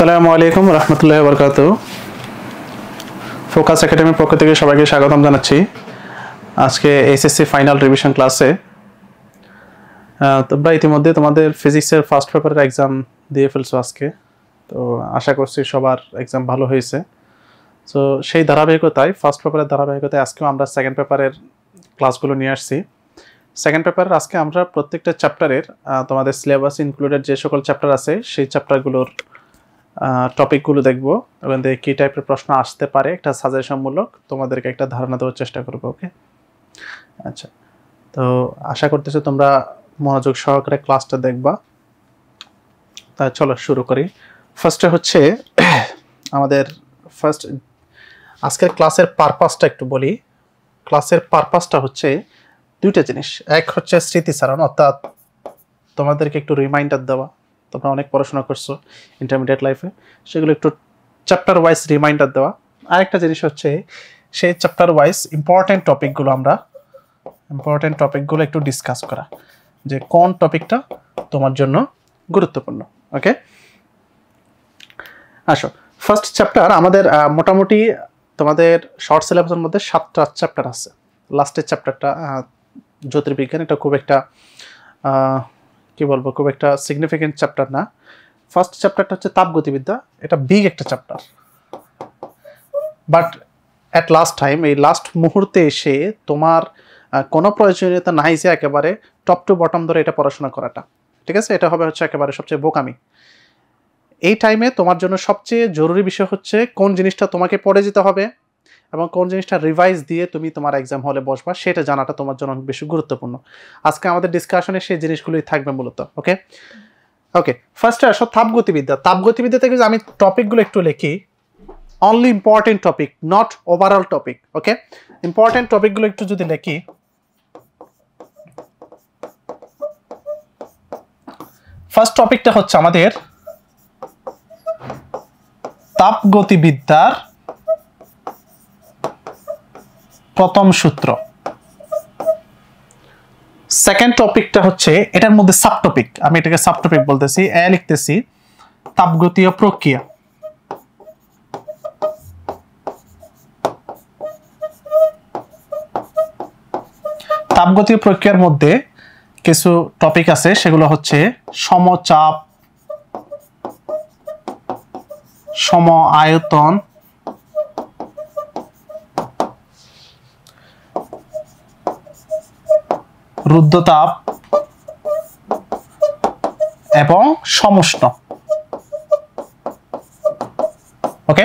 আসসালামু আলাইকুম রহমতুল্লাহি ওয়া বারাকাতুহু। ফোকাস একাডেমির পক্ষ থেকে সবাইকে স্বাগতম জানাচ্ছি আজকে এসএসসি ফাইনাল রিভিশন ক্লাসে। তোমরা ইতিমধ্যে তোমাদের ফিজিক্সের ফার্স্ট পেপারের এক্সাম দিয়ে ফেলছো আজকে, তো আশা করছি সবার এক্সাম ভালো হয়েছে। তো সেই ধারাবাহিকতায় ফার্স্ট পেপারের ধারাবাহিকতায় আজকেও আমরা সেকেন্ড পেপারের ক্লাসগুলো নিয়ে আসছি। সেকেন্ড পেপারের আজকে আমরা প্রত্যেকটা চ্যাপ্টারের তোমাদের সিলেবাস ইনক্লুডেড যে সকল চ্যাপ্টার আছে সেই চ্যাপ্টারগুলোর টপিকগুলো দেখব এবং কী টাইপের প্রশ্ন আসতে পারে একটা সাজেশনমূলক তোমাদেরকে একটা ধারণা দেওয়ার চেষ্টা করবো। ওকে, আচ্ছা, তো আশা করতেছি তোমরা মনোযোগ সহকারে ক্লাসটা দেখবা। তা চলো শুরু করি। ফার্স্টে হচ্ছে আমাদের আজকের ক্লাসের পারপাসটা একটু বলি। ক্লাসের পারপাসটা হচ্ছে দুইটা জিনিস। এক হচ্ছে স্মৃতিচারণ, অর্থাৎ তোমাদেরকে একটু রিমাইন্ডার দেওয়া। তোমরা অনেক পড়াশোনা করছো ইন্টারমিডিয়েট লাইফে, সেগুলো একটু চ্যাপ্টার ওয়াইজ রিমাইন্ডার দেওয়া। আরেকটা জিনিস হচ্ছে সেই চ্যাপ্টার ওয়াইজ ইম্পর্টেন্ট টপিকগুলো একটু ডিসকাস করা, যে কোন টপিকটা তোমার জন্য গুরুত্বপূর্ণ। ওকে, আসো ফার্স্ট চ্যাপ্টার আমাদের মোটামুটি তোমাদের শর্ট সিলেবাসের মধ্যে 7টা চ্যাপ্টার আছে। লাস্টের চ্যাপ্টারটা জ্যোতির্বিজ্ঞান, এটা খুব একটা কি বলবো, খুব একটা সিগনিফিকেন্ট চ্যাপ্টার না। ফার্স্ট চ্যাপ্টারটা হচ্ছে তাপগতিবিদ্যা, এটা বিগ একটা chapter, but at last time, এই লাস্ট মুহূর্তে এসে তোমার কোনো প্রয়োজনীয়তা নাই যে একেবারে টপ টু বটম ধরে এটা পড়াশোনা করাটা, ঠিক আছে? এটা হবে হচ্ছে একেবারে সবচেয়ে বোকামি। এই টাইমে তোমার জন্য সবচেয়ে জরুরি বিষয় হচ্ছে কোন জিনিসটা তোমাকে পড়ে যেতে হবে এবং কোন জিনিসটা রিভাইজ দিয়ে তুমি তোমার এক্সাম হলে বসবা, সেটা জানাটা তোমার জন্য অনেক বেশি গুরুত্বপূর্ণ। আজকে আমাদের ডিসকাশনে সেই জিনিসগুলোই থাকবে মূলত। ওকে ওকে, ফার্স্টে আসো তাপগতিবিদ্যা। তাপগতিবিদ্যা থেকে আমি টপিকগুলো একটু লিখি, only important topic, not overall topic. Okay, important টপিকগুলো একটু যদি লিখি, ফার্স্ট টপিকটা হচ্ছে আমাদের তাপগতিবিদ্যার প্রথম সূত্র। সেকেন্ড টপিকটা হচ্ছে এটার মধ্যে সাব টপিক, আমি এটাকে সাব টপিক বলতেছি, লিখতেছি তাপগতীয় প্রক্রিয়া। তাপগতীয় প্রক্রিয়ার মধ্যে কিছু টপিক আছে, সেগুলো হচ্ছে সমচাপ, সম আয়তন, রুদ্ধতাপ এবং সমুষ্ণ। ওকে,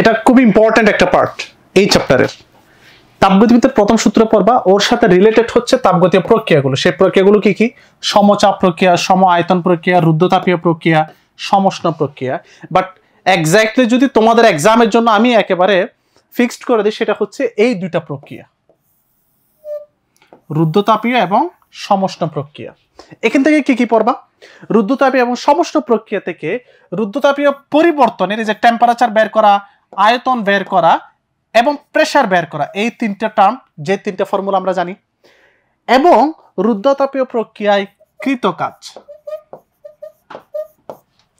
এটা খুব ইম্পর্টেন্ট একটা পার্ট এই চ্যাপ্টারের। তাপগতিবিদ্যার প্রথম সূত্র পড়বা, ওর সাথে রিলেটেড হচ্ছে তাপগতীয় প্রক্রিয়াগুলো। সেই প্রক্রিয়াগুলো কি কি? সমচাপ প্রক্রিয়া, সম আয়তন প্রক্রিয়া, রুদ্ধতাপীয় প্রক্রিয়া, সমুষ্ণ প্রক্রিয়া। বাট এক্স্যাক্টলি যদি তোমাদের এক্সামের জন্য আমি একেবারে ফিক্সড করে দিই, সেটা হচ্ছে এই দুইটা প্রক্রিয়া, রুদ্ধতাপীয় এবং সমুষ্ণ প্রক্রিয়া। এখান থেকে কি কি পড়বা? রুদ্ধতাপীয় এবং সমুষ্ণ প্রক্রিয়া থেকে রুদ্ধতাপীয় পরিবর্তনের, এই যে টেম্পারেচার বের করা, আয়তন বের করা এবং প্রেসার বের করা, এই তিনটা টার্ম, যে তিনটা ফর্মুলা আমরা জানি, এবং রুদ্ধতাপীয় প্রক্রিয়ায় কৃত কাজ,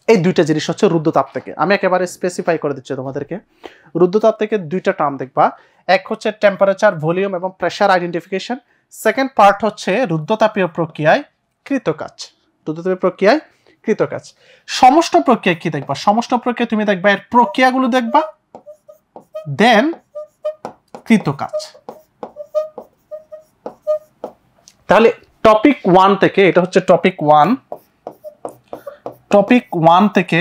এই দুইটা জিনিস হচ্ছে রুদ্ধতাপ থেকে। আমি একেবারে স্পেসিফাই করে দিচ্ছি তোমাদেরকে। রুদ্ধতাপ থেকে দুইটা টার্ম দেখবা, এক হচ্ছে টেম্পারেচার, ভলিউম এবং প্রেসার আইডেন্টিফিকেশন। সেকেন্ড পার্ট হচ্ছে রুদ্ধতাপীয় প্রক্রিয়ায় কৃত কাজ। রুদ্ধতাপীয় প্রক্রিয়ায় কৃত কাজ। সমুষ্ণ প্রক্রিয়া কি দেখবা? সমুষ্ণ প্রক্রিয়া তুমি দেখবা এর প্রক্রিয়াগুলো দেখবা, দেন কৃত কাজ। তাহলে টপিক 1 থেকে, এটা হচ্ছে টপিক 1, টপিক 1 থেকে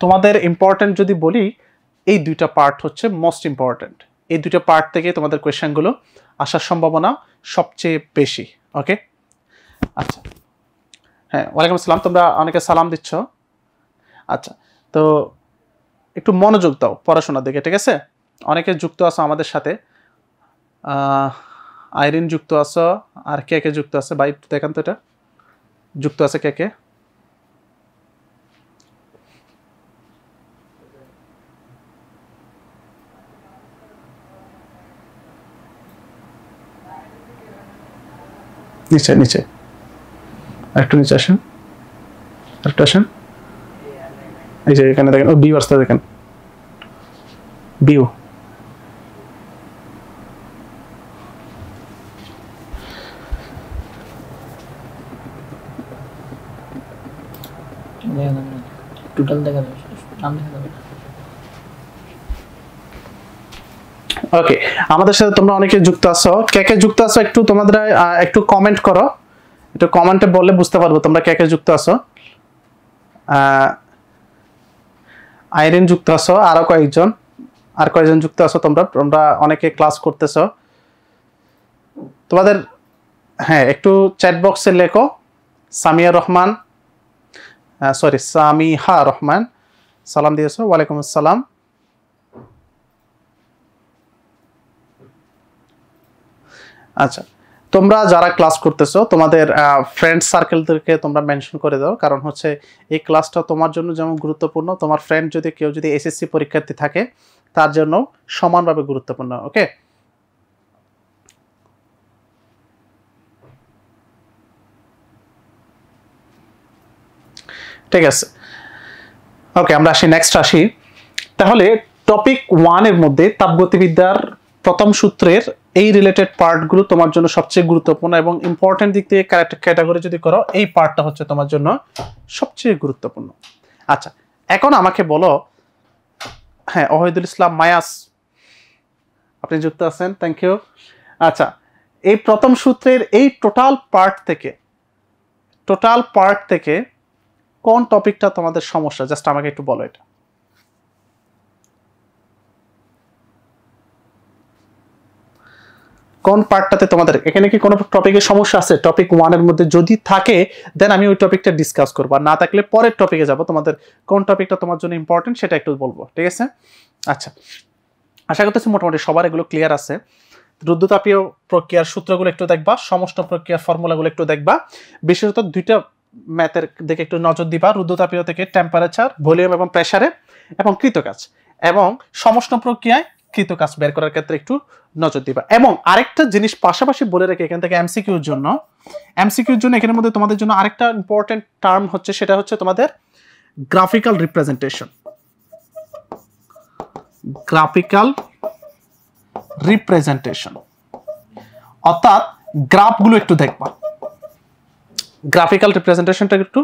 তোমাদের ইম্পর্টেন্ট যদি বলি, এই দুইটা পার্ট হচ্ছে মোস্ট ইম্পর্টেন্ট। এই দুইটা পার্ট থেকে তোমাদের কোয়েশ্চেনগুলো আসার সম্ভাবনা সবচেয়ে বেশি। ওকে, আচ্ছা, হ্যাঁ, ওয়ালাইকুম আসসালাম। তোমরা অনেকে সালাম দিচ্ছ। আচ্ছা, তো একটু মনোযোগ দাও পড়াশোনার দিকে, ঠিক আছে? অনেকে যুক্ত আছো আমাদের সাথে, আইরিন যুক্ত আছো, আর কে কে যুক্ত আছে ভাই একটু দেখান তো, এটা যুক্ত আছে কে কে? নিচে নিচে একটু নিচে আসেন, আরেকটু আসেন। এই যে এখানে দেখেন ভিউ আসতে দেখেন ভিউ টোটাল দেখা যাবে নাম দেখা যাবে ওকে আমাদের সাথে তোমরা অনেকে যুক্ত আছো কে কে যুক্ত আছো একটু তোমাদের একটু কমেন্ট করো একটু কমেন্টে বললে বুঝতে পারবো তোমরা কে কে যুক্ত আছো আইরিন যুক্ত আছো আরো কয়েকজন আর কয়েকজন যুক্ত আছো তোমরা তোমরা অনেকে ক্লাস করতেছো তোমাদের হ্যাঁ একটু চ্যাট বক্সে লেখো সামিয়া রহমান সরি সামিহা রহমান সালাম দিয়েছো ওয়ালাইকুম আসসালাম আচ্ছা তোমরা যারা ক্লাস করতেছো তোমাদের ফ্রেন্ড সার্কেলদেরকে তোমরা মেনশন করে দাও কারণ হচ্ছে এই ক্লাসটা তোমার জন্য যেমন গুরুত্বপূর্ণ তোমার ফ্রেন্ড যদি কেউ যদি এসএসসি পরীক্ষার্থী থাকে তার জন্য সমানভাবে গুরুত্বপূর্ণ ওকে ঠিক আছে ওকে আমরা আসি নেক্সট আসি তাহলে টপিক 1 এর মধ্যে তাপগতিবিদ্যার প্রথম সূত্রের এই রিলেটেড পার্টগুলো তোমার জন্য সবচেয়ে গুরুত্বপূর্ণ এবং ইম্পর্টেন্ট দিক থেকে ক্যাটাগরি যদি করো এই পার্টটা হচ্ছে তোমার জন্য সবচেয়ে গুরুত্বপূর্ণ আচ্ছা এখন আমাকে বলো হ্যাঁ ওহিদুল ইসলাম মায়াস আপনি যুক্ত আছেন থ্যাংক ইউ আচ্ছা এই প্রথম সূত্রের এই টোটাল পার্ট থেকে কোন টপিকটা তোমাদের সমস্যা জাস্ট আমাকে একটু বলো এটা কোন পার্টটাতে তোমাদের এখানে কি কোনো টপিকের সমস্যা আছে টপিক 1 এর মধ্যে যদি থাকে দেন আমি ওই টপিকটা ডিসকাস করব না থাকলে পরের টপিকে যাব তোমাদের কোন টপিকটা তোমার জন্য ইম্পর্টেন্ট সেটা একটু বলবো ঠিক আছে আচ্ছা আশা করতেছি মোটামুটি সবার এগুলো ক্লিয়ার আছে রুদ্ধতাপীয় প্রক্রিয়ার সূত্রগুলো একটু দেখবা সমষ্ণ প্রক্রিয়ার ফর্মুলাগুলো একটু দেখবা বিশেষত দুইটা ম্যাথের দিকে একটু নজর দিবা রুদ্ধতাপীয় থেকে টেম্পারেচার ভলিউম এবং প্রেসারে এবং কৃতকাজ এবং সমষ্ণ প্রক্রিয়ায় কৃতকাজ বের করার ক্ষেত্রে একটু নজর দিবা এবং আরেকটা জিনিস পাশাপাশি বলে রেখে এখান থেকে এমসিকিউর জন্য এখানের মধ্যে তোমাদের জন্য আরেকটা ইম্পর্টেন্ট টার্ম হচ্ছে সেটা হচ্ছে তোমাদের গ্রাফিক্যাল রিপ্রেজেন্টেশন অর্থাৎ গ্রাফগুলো একটু দেখবা গ্রাফিক্যাল রিপ্রেজেন্টেশনটা একটু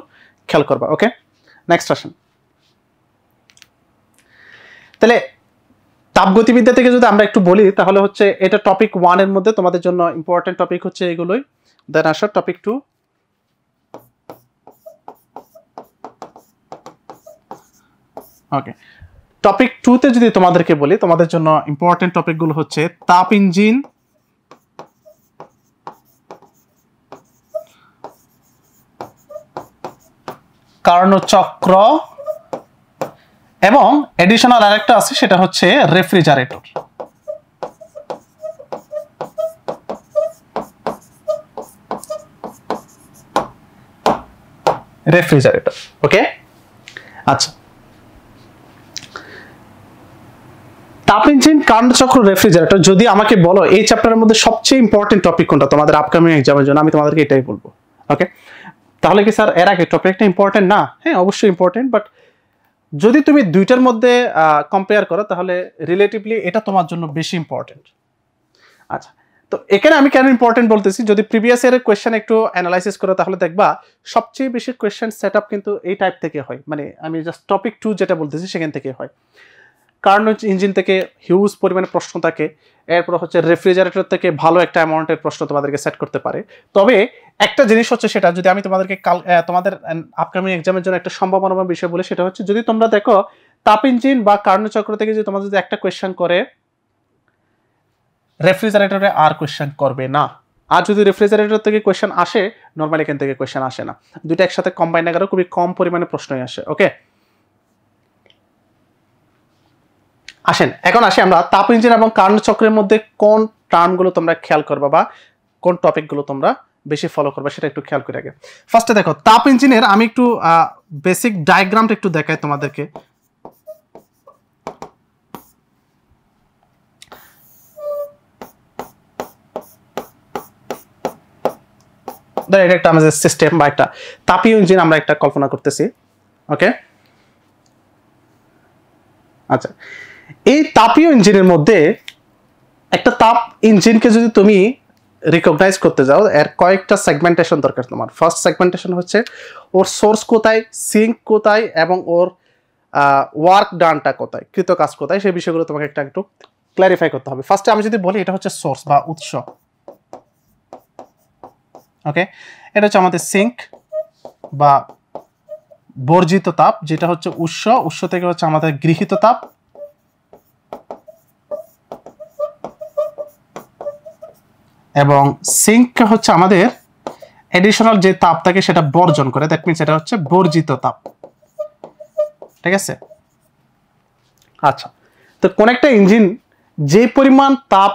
খেয়াল করবা ওকে নেক্সট আসেন তাহলে তাপগতিবিদ্যা থেকে যদি আমরা একটু বলি তাহলে হচ্ছে এটা টপিক 1 এর মধ্যে তোমাদের জন্য ইম্পর্টেন্ট টপিক হচ্ছে এগুলোই দেন আসো টপিক 2 ওকে টপিক 2 তে যদি তোমাদেরকে বলি তোমাদের জন্য ইম্পর্টেন্ট টপিকগুলো হচ্ছে তাপ ইঞ্জিন কার্নোচক্র এবং এডিশনাল আরেকটা আছে সেটা হচ্ছে রেফ্রিজারেটর ওকে আচ্ছা তাপ ইঞ্জিন কার্নোচক্র রেফ্রিজারেটর যদি আমাকে বলো এই চ্যাপ্টারের মধ্যে সবচেয়ে ইম্পর্টেন্ট টপিক কোনটা তোমাদের আপকামিং এক্সামের জন্য আমি তোমাদেরকে এটাই বলবো ওকে তাহলে কি স্যার এর আগে টপিকটা ইম্পর্টেন্ট না হ্যাঁ অবশ্যই ইম্পর্টেন্ট বাট যদি তুমি দুইটার মধ্যে কম্পেয়ার করো তাহলে রিলেটিভলি এটা তোমার জন্য বেশি ইম্পর্টেন্ট আচ্ছা তো এখানে আমি কেন ইম্পর্টেন্ট বলতেছি যদি প্রিভিয়াস ইয়ারের কোয়েশ্চেন একটু অ্যানালাইসিস করো তাহলে দেখবা সবচেয়ে বেশি কোয়েশ্চেন সেটআপ কিন্তু এই টাইপ থেকে হয় মানে আমি জাস্ট টপিক 2 যেটা বলতেছি সেখান থেকে হয় কার্নোট ইঞ্জিন থেকে হিউজ পরিমাণে প্রশ্ন থাকে এরপর হচ্ছে রেফ্রিজারেটর থেকে ভালো একটা অ্যামাউন্টের প্রশ্ন তোমাদেরকে সেট করতে পারে তবে একটা জিনিস হচ্ছে সেটা যদি আমি তোমাদেরকে তোমাদের আপকামিং এক্সামের জন্য একটা সম্ভাবনাময় বিষয় বলে সেটা হচ্ছে যদি তোমরা দেখো তাপ ইঞ্জিন বা কার্নোচক্র থেকে যদি তোমাদের যদি একটা কোয়েশ্চেন করে রেফ্রিজারেটরে আর কোয়েশ্চেন করবে না আর যদি রেফ্রিজারেটর থেকে কোয়েশ্চেন আসে নরমালি এখান থেকে কোয়েশ্চেন আসে না দুটো একসাথে কম্বাইন না করে খুবই কম পরিমাণে প্রশ্নই আসে ওকে আসেন এখন আসি আমরা তাপ ইঞ্জিন এবং কার্নোচক্রের মধ্যে কোন টার্মগুলো তোমরা খেয়াল করবা বা কোন টপিকগুলো তোমরা বেশি ফলো করবা সেটা একটু খেয়াল করে আগে ফার্স্টে দেখো তাপ ইঞ্জিনের আমি একটু বেসিক ডায়াগ্রামটা একটু দেখাই তোমাদেরকে এটা একটা আমাদের সিস্টেম বা একটা তাপীয় ইঞ্জিন আমরা একটা কল্পনা করতেছি ওকে আচ্ছা, এই তাপীয় ইঞ্জিনের মধ্যে একটা তাপ ইঞ্জিনকে যদি তুমি রিকগনাইজ করতে যাও, এর কয়েকটা সেগমেন্টেশন দরকার তোমার। ফার্স্ট সেগমেন্টেশন হচ্ছে ওর সোর্স কোথায়, সিঙ্ক কোথায়, এবং ওর ওয়ার্ক ডানটা কোথায়, কৃত কাজ কোথায়, সেই বিষয়গুলো তোমাকে একটু ক্ল্যারিফাই করতে হবে। ফার্স্টে আমি যদি বলি এটা হচ্ছে সোর্স বা উৎস, ওকে, এটা হচ্ছে আমাদের সিঙ্ক বা বর্জিত তাপ, যেটা হচ্ছে উৎস থেকে হচ্ছে আমাদের গৃহীত তাপ, এবং সিঙ্ক হচ্ছে আমাদের এডিশনাল যে তাপ থাকে সেটা বর্জন করে, দ্যাট মিনস এটা হচ্ছে বর্জিত তাপ। ঠিক আছে? আচ্ছা, তো কোন একটা ইঞ্জিন যে পরিমাণ তাপ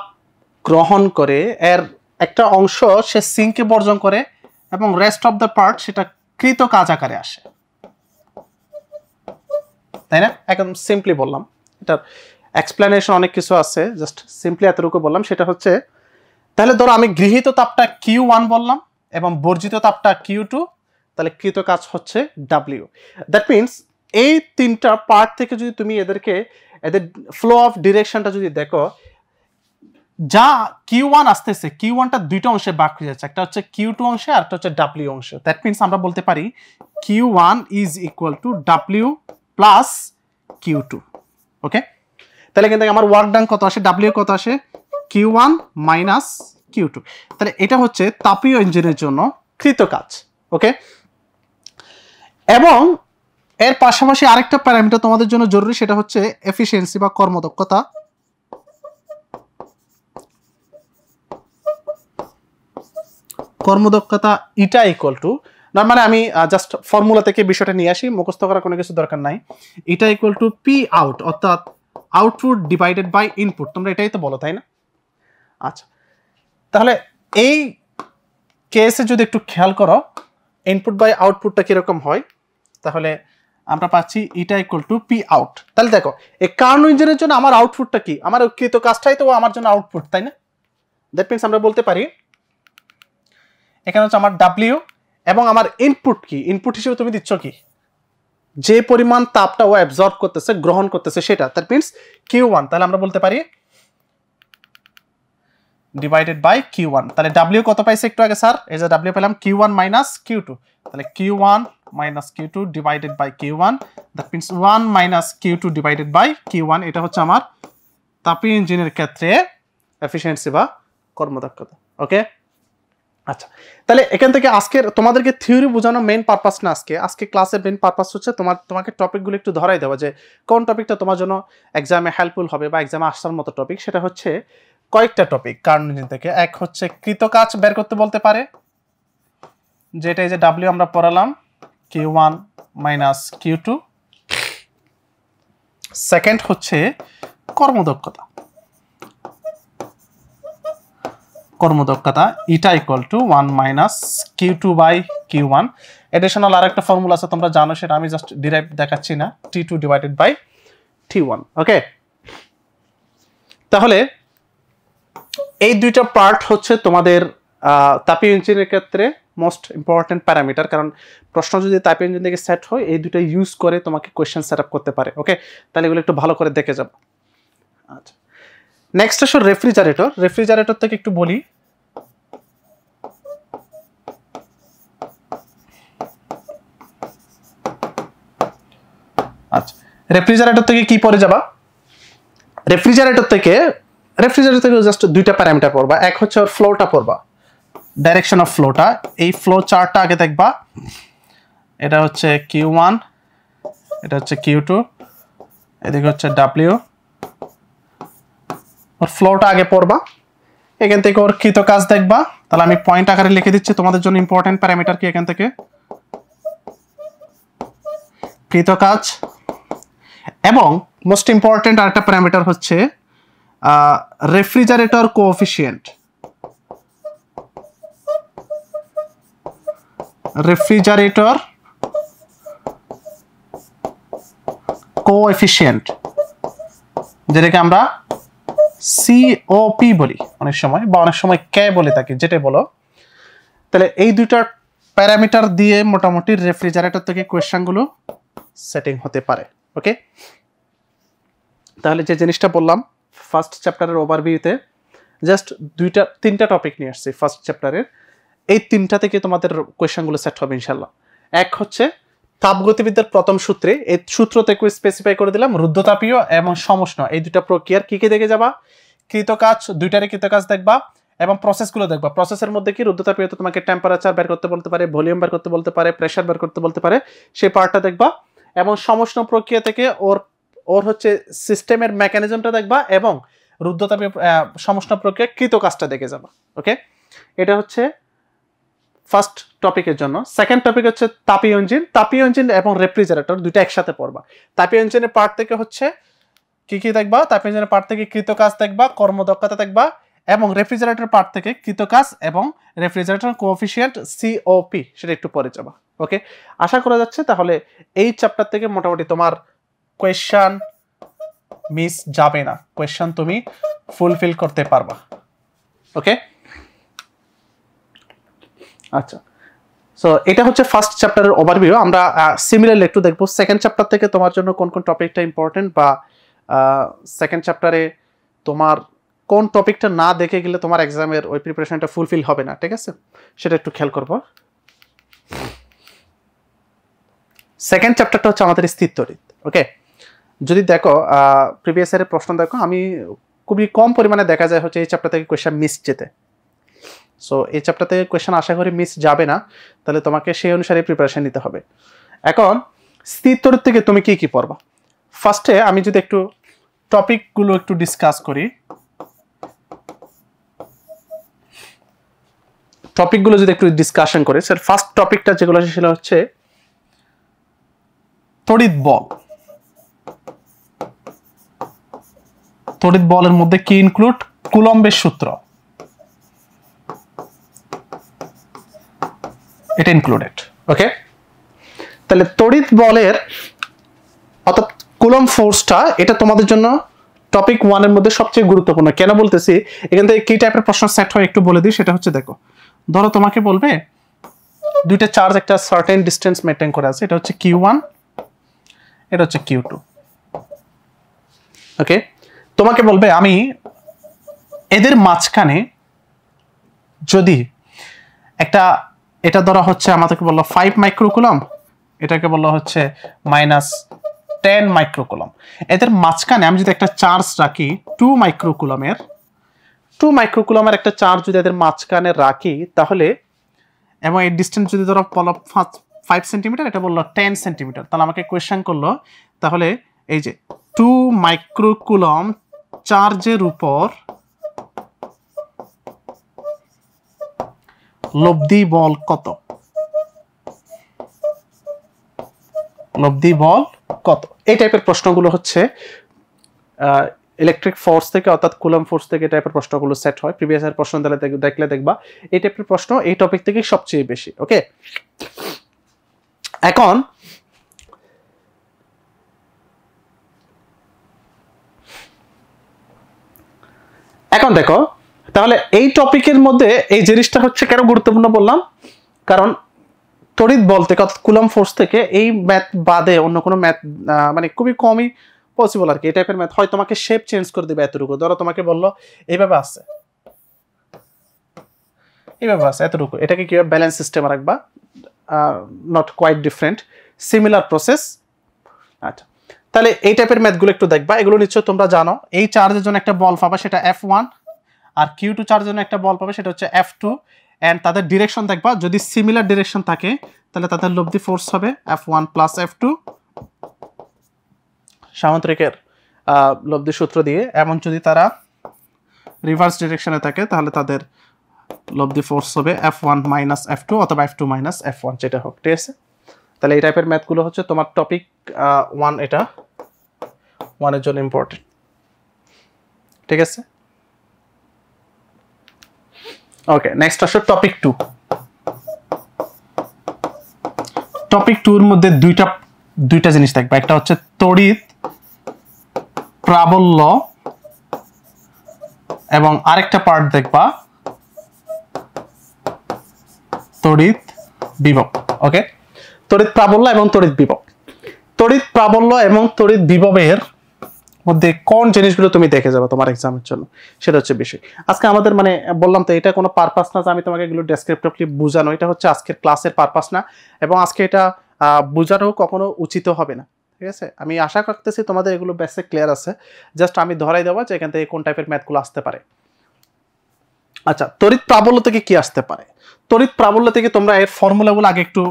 গ্রহণ করে এর একটা অংশ সে সিঙ্কে বর্জন করে এবং রেস্ট অফ দ্য পার্ট সেটা কৃত কাজ আকারে আসে, তাই না? একদম সিম্পলি বললাম, এটার এক্সপ্লেনেশন অনেক কিছু আছে, জাস্ট সিম্পলি এতটুকু বললাম। সেটা হচ্ছে, তাহলে ধরো আমি গৃহীত তাপটা Q1 বললাম এবং বর্জিত তাপটা Q2, তাহলে কৃত কাজ হচ্ছে W। দ্যাট মিনস এই তিনটা পার্ট থেকে যদি তুমি এদের ফ্লো অফ ডিরেকশনটা যদি দেখো, যা Q1 আসতেছে, Q1টা দুইটা অংশে ভাগ হয়ে যাচ্ছে, একটা হচ্ছে Q2 অংশে আর একটা হচ্ছে W অংশে। দ্যাট মিনস আমরা বলতে পারি Q1 is equal two W plus Q2। ওকে, তাহলে কিন্তু আমার ওয়ার্ক ডান কত আসে, W কত আসে, Q1 মাইনাস Q2। তাহলে এটা হচ্ছে তাপীয় ইঞ্জিনের জন্য কৃত কাজ। ওকে, এবং এর পাশাপাশি আরেকটা প্যারামিটার তোমাদের জন্য জরুরি, সেটা হচ্ছে এফিসিয়েন্সি বা কর্মদক্ষতা। কর্মদক্ষতা ইটা ইকুয়াল টু, নরমালি আমি জাস্ট ফর্মুলা থেকে বিষয়টা নিয়ে আসি, মুখস্থ করার কোনো কিছু দরকার নাই। ইটা ইকুয়াল টু পি আউট, অর্থাৎ আউটপুট ডিভাইডেড বাই ইনপুট। তোমরা এটাই তো বলো, তাই না? আচ্ছা, তাহলে এই কেসে যদি একটু খেয়াল করো ইনপুট বাই আউটপুটটা কিরকম হয়, তাহলে আমরা পাচ্ছি ইটা ইকুয়াল টু পি আউট। তাহলে দেখো, এই কার্নো ইঞ্জিনের জন্য আমার আউটপুটটা কি, আমার কৃত কাজটাই তো আমার জন্য আউটপুট, তাই না? দ্যাট মিনস আমরা বলতে পারি এখানে হচ্ছে আমার W এবং আমার ইনপুট কি, ইনপুট হিসেবে তুমি দিচ্ছ কি, যে পরিমাণ তাপটা ও অ্যাবজর্ব করতেছে, গ্রহণ করতেছে সেটা, দ্যাট মিনস Q1। তাহলে আমরা বলতে পারি ডিভাইডেড বাই Q1। তাহলে W কত পাইছে একটু আগে স্যার, এই যে W পেলাম Q1 মাইনাস Q2, তাহলে Q1 minus Q2 divided by Q1, that means 1 minus Q2 divided by Q1। এটা হচ্ছে আমার তাপীয় ইঞ্জিনের ক্ষেত্রে এফিসিয়েন্সি বা কর্মদক্ষতা। ওকে, আচ্ছা, তাহলে এখান থেকে আজকের তোমাদেরকে থিওরি বোঝানোর মেইন পারপাস না, আজকে ক্লাসের মেইন পারপাস হচ্ছে তোমাকে টপিকগুলো একটু ধরাই দেওয়া, যে কোন টপিকটা তোমার জন্য এক্সামে হেল্পফুল হবে বা এক্সামে আসার মতো টপিক। সেটা হচ্ছে কয়েকটা টপিক কার্নো ইঞ্জিন থেকে। এক হচ্ছে কৃত কাজ বের করতে বলতে পারে, যেটা এই যে W আমরা পড়ালাম, Q1 মাইনাস Q2। সেকেন্ড হচ্ছে কর্মদক্ষতা, eta equal to 1 minus Q2 by Q1। Additional আরেকটা ফর্মুলা আছে তোমরা জানো, সেটা আমি জাস্ট ডিরাইভ দেখাচ্ছি না, T2 ডিভাইডেড বাই T1। ওকে, তাহলে এই দুইটা পার্ট হচ্ছে তোমাদের তাপীয় ইঞ্জিনের ক্ষেত্রে মোস্ট ইম্পর্টেন্ট প্যারামিটার, কারণ প্রশ্ন যদি তাপীয় ইঞ্জিন থেকে সেট হয় এই দুটো ইউজ করে তোমাকে কোয়েশ্চেন সেট আপ করতে পারে। ওকে, তাহলে এগুলো একটু ভালো করে দেখে যাবো। আচ্ছা, নেক্সট আসো রেফ্রিজারেটর থেকে একটু বলি। আচ্ছা, রেফ্রিজারেটর থেকে কি পড়ে যাবা, রেফ্রিজারেটর থেকে জাস্ট দুইটা প্যারামিটার পড়বা। এক হচ্ছে ওর ফ্লোটা পড়বা, ডাইরেকশন অফ ফ্লোটা। এই ফ্লো চার্টটা আগে দেখবা, এটা হচ্ছে Q1, এটা হচ্ছে Q2, এদিকে হচ্ছে W। ওর ফ্লোটা আগে পড়বা, এখান থেকে ওর কৃত কাজ দেখবা। তাহলে আমি পয়েন্ট আকারে লিখে দিচ্ছি তোমাদের জন্য ইম্পর্টেন্ট প্যারামিটার কি এখান থেকে, কৃত কাজ। এবং মোস্ট ইম্পর্টেন্ট আরেকটা প্যারামিটার হচ্ছে রেফ্রিজারেটর কোএফিসিয়েন্ট। যেটাকে আমরা COP বলি অনেক সময়, বা অনেক সময় কে বলে থাকি, যেটাই বলো। তাহলে এই দুইটা প্যারামিটার দিয়ে মোটামুটি রেফ্রিজারেটর থেকে কোয়েশ্চেনগুলো সেটিং হতে পারে। ওকে, তাহলে যে জিনিসটা বললাম ফার্স্ট চ্যাপ্টারের ওভারভিউতে জাস্ট তিনটা টপিক নিয়ে আসছি ফার্স্ট চ্যাপ্টারের। এই তিনটা থেকে তোমাদের কোয়েশ্চেনগুলো সেট হবে ইনশাল্লাহ। এক হচ্ছে তাপগতিবিদ্যার প্রথম সূত্রে, এই সূত্র থেকে স্পেসিফাই করে দিলাম রুদ্ধতাপীয় এবং সমষ্ণ এই দুটা প্রক্রিয়ার কি কি দেখে যাবা, কৃতকাজ দুইটারই কৃতকাজ দেখবা এবং প্রসেসগুলো দেখবা। প্রসেসের মধ্যে কি রুদ্ধতাপীয়তে তোমাকে টেম্পারেচার বের করতে বলতে পারে, ভলিউম বের করতে বলতে পারে, প্রেসার বের করতে বলতে পারে, সেই পার্টটা দেখবা। এবং সমষ্ণ প্রক্রিয়া থেকে ওর হচ্ছে সিস্টেমের মেকানিজমটা দেখবা এবং রুদ্ধতাপীয় সমষ্ণ প্রক্রিয়া কৃতকাজটা দেখে যাবা। ওকে, এটা হচ্ছে ফার্স্ট টপিকের জন্য। সেকেন্ড টপিক হচ্ছে তাপীয় ইঞ্জিন এবং রেফ্রিজারেটর দুইটা একসাথে পড়বা। তাপীয় ইঞ্জিনের পার্ট থেকে হচ্ছে কি কি দেখবা, তাপীয় ইঞ্জিনের পার্ট থেকে কৃতকাজ দেখবা, কর্মদক্ষতা দেখবা, এবং রেফ্রিজারেটর পার্ট থেকে কৃতকাজ এবং রেফ্রিজারেটর কোএফিসিয়েন্ট সিওপি সেটা একটু পরে যাবা। ওকে, আশা করা যাচ্ছে তাহলে এই চ্যাপ্টার থেকে মোটামুটি তোমার কোয়েশ্চন মিস যাবে না, কোয়েশ্চন তুমি ফুলফিল করতে পারবা। ওকে, আচ্ছা, সো এটা হচ্ছে ফার্স্ট চ্যাপ্টারের ওভারভিউ। আমরা সিমিলারলি একটু দেখবো সেকেন্ড চ্যাপ্টার থেকে তোমার জন্য কোন কোন টপিকটা ইম্পর্টেন্ট, বা সেকেন্ড চ্যাপ্টারে তোমার কোন টপিকটা না দেখে গেলে তোমার এক্সামের ওই প্রিপারেশনটা ফুলফিল হবে না। ঠিক আছে, সেটা একটু খেয়াল করবো। সেকেন্ড চ্যাপ্টারটা হচ্ছে আমাদের স্থিরতড়িৎ। ওকে, যদি দেখো প্রিভিয়াস ইয়ারের প্রশ্ন দেখো, আমি খুবই কম পরিমাণে দেখা যায় হচ্ছে এই চ্যাপ্টার থেকে কোয়েশ্চেন মিস যেতে। সো এই চ্যাপ্টার থেকে কোয়েশ্চেন আশা করি মিস যাবে না, তাহলে তোমাকে সেই অনুসারে প্রিপারেশন নিতে হবে। এখন স্থিরতড়িৎ থেকে তুমি কি কি পড়বা, ফার্স্টে আমি যদি একটু টপিকগুলো একটু ডিসকাস করি, টপিকগুলো যদি একটু ডিসকাশন করি, স্যার ফার্স্ট টপিকটা যেগুলো সেটা হচ্ছে তড়িৎ বল। তড়িৎ বলের মধ্যে কি ইনক্লুড, কুলম্বের সূত্র, এটা ইনক্লুডেড। ওকে, তাহলে তড়িৎ বলের অর্থাৎ কুলম্ব ফোর্সটা এটা তোমাদের জন্য টপিক 1 এর মধ্যে সবচেয়ে গুরুত্বপূর্ণ। কেন বলতেছি, এখান থেকে কি টাইপের প্রশ্ন সেট হয় একটু বলে দিই। সেটা হচ্ছে দেখো, ধরো তোমাকে বলবে দুইটা চার্জ একটা সার্টেন ডিসটেন্স মেইনটেইন করে আছে, এটা হচ্ছে Q1, এটা হচ্ছে Q2। ওকে, তোমাকে বলবে আমি এদের মাঝখানে যদি একটা, এটা ধরা হচ্ছে আমাদেরকে বললো 5 মাইক্রোকুলম, এটাকে বললো হচ্ছে -10 মাইক্রোকুলম, এদের মাঝখানে আমি যদি একটা চার্জ রাখি 2 মাইক্রোকুলমের একটা চার্জ যদি এদের মাঝখানে রাখি, তাহলে এবং এই ডিস্টেন্স যদি ধরো 5 সেন্টিমিটার, এটা বললো 10 সেন্টিমিটার, তাহলে আমাকে কোয়েশ্চেন করলো তাহলে এই যে 2 মাইক্রোকুলম চার্জের উপর লব্ধি বল কত, লব্ধি বল কত, এই টাইপের প্রশ্নগুলো হচ্ছে ইলেকট্রিক ফোর্স থেকে অর্থাৎ কুলম্ব ফোর্স থেকে এই টাইপের প্রশ্নগুলো সেট হয়। প্রিভিয়াস ইয়ার প্রশ্ন দেখলে দেখবা এই টাইপের প্রশ্ন এই টপিক থেকে সবচেয়ে বেশি। ওকে, এখন দেখো তাহলে এই টপিকের মধ্যে এই জিনিসটা হচ্ছে কেন গুরুত্বপূর্ণ বললাম, কারণ তড়িৎ বল থেকে অর্থাৎ কুলম্ব ফোর্স থেকে এই ম্যাথ বাদে অন্য কোনো ম্যাথ মানে খুবই কমই পসিবল আর কি। এই টাইপের ম্যাথ হয় তোমাকে শেপ চেঞ্জ করে দিবে এতটুকু, ধরো তোমাকে বললো এইভাবে আছে, এইভাবে আছে এতটুকু, এটাকে কিভাবে ব্যালেন্স সিস্টেমে রাখবা, not quite different, similar process. আচ্ছা, তাহলে এই টাইপের ম্যাথগুলো একটু দেখবা, এগুলো নিশ্চয় তোমরা জানো। এই চার্জের জন্য একটা বল পাবা সেটা F1, আর Q2 চার্জের জন্য একটা বল পাবে সেটা হচ্ছে F2, এন্ড তাদের ডিরেকশন দেখবা, যদি সিমিলার ডিরেকশন থাকে তাহলে তাদের লব্ধি ফোর্স হবে F1 প্লাস F2 সামান্তরিকের লব্ধি সূত্র দিয়ে, এবং যদি তারা রিভার্স ডিরেকশনে থাকে তাহলে তাদের লব্ধি ফোর্স হবে F1 মাইনাস F2 অথবা F2 মাইনাস F1 যেটা হোক। ঠিক আছে, তাহলে এই টাইপের ম্যাথগুলো হচ্ছে তোমার টপিক 1, এটা 1 এর জন্য ইম্পর্টেন্ট। ঠিক আছে, ওকে, নেক্সট আসো টপিক 2। টপিক 2 এর মধ্যে দুইটা জিনিস দেখবা, একটা হচ্ছে তড়িৎ প্রাবল্য এবং আরেকটা পার্ট দেখবা তড়িৎ বিভব। ওকে, তড়িৎ প্রাবল্য এবং তড়িৎ বিভব। তড়িৎ প্রাবল্য এবং তড়িৎ বিভবের মধ্যে কোন জিনিসগুলো তুমি দেখে যাবে তোমার এক্সামের জন্য, সেটা হচ্ছে বিষয়। আজকে আমাদের মানে বললাম তো, এটা কোনো পারপাস না যে আমি তোমাকে এগুলো ডেসক্রিপটিভলি বোঝানো, এটা হচ্ছে আজকের ক্লাসের পারপাস না, এবং আজকে এটা বোঝানো কখনো উচিত হবে না, ঠিক আছে? আমি আশা করতেছি তোমাদের এগুলো বেসিক ক্লিয়ার আছে, জাস্ট আমি ধরাই দেবো যে এখান থেকে কোন টাইপের ম্যাথগুলো আসতে পারে। আচ্ছা, তড়িৎ প্রাবল্য থেকে কি আসতে পারে? তড়িৎ প্রাবল্য থেকে তোমরা এর ফর্মুলাগুলো আগে একটু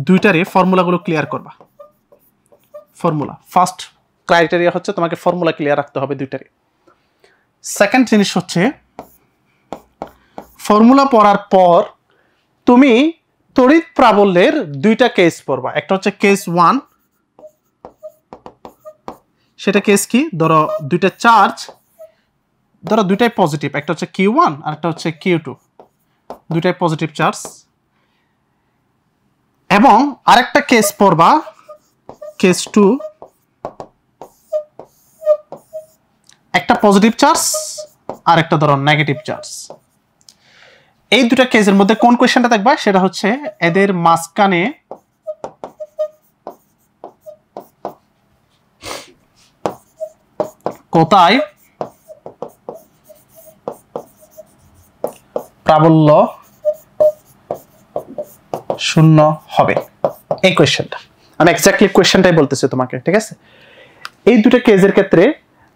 দুইটারই ফর্মুলাগুলো ক্লিয়ার করবা। ফর্মুলা ফার্স্ট ক্রাইটেরিয়া হচ্ছে তোমাকে ফর্মুলা ক্লিয়ার রাখতে হবে দুইটারই। সেকেন্ড জিনিস হচ্ছে ফর্মুলা পড়ার পর তুমি তড়িৎ প্রাবল্যের দুইটা কেস পড়বা। একটা হচ্ছে কেস 1, সেটা কেস কি? ধরো দুইটা চার্জ, ধরো দুইটাই পজিটিভ, একটা হচ্ছে Q1 আর একটা হচ্ছে Q2, দুইটাই পজিটিভ চার্জ। এবং আরেকটা কেস পড়বা কেস 2, একটা পজিটিভ চার্জ আর একটা ধরো নেগেটিভ চার্জ। এই দুটা কেসের মধ্যে কোন কোয়েশ্চেনটা দেখবা? সেটা হচ্ছে এদের মাঝখানে কোথায় প্রাবল্য শূন্য হবে, এই কোয়েশ্চেনটা। আমি এক্স্যাক্টলি কোয়েশ্চেনটাই বলতেছি তোমাকে, ঠিক আছে? এই দুটো কেসের ক্ষেত্রে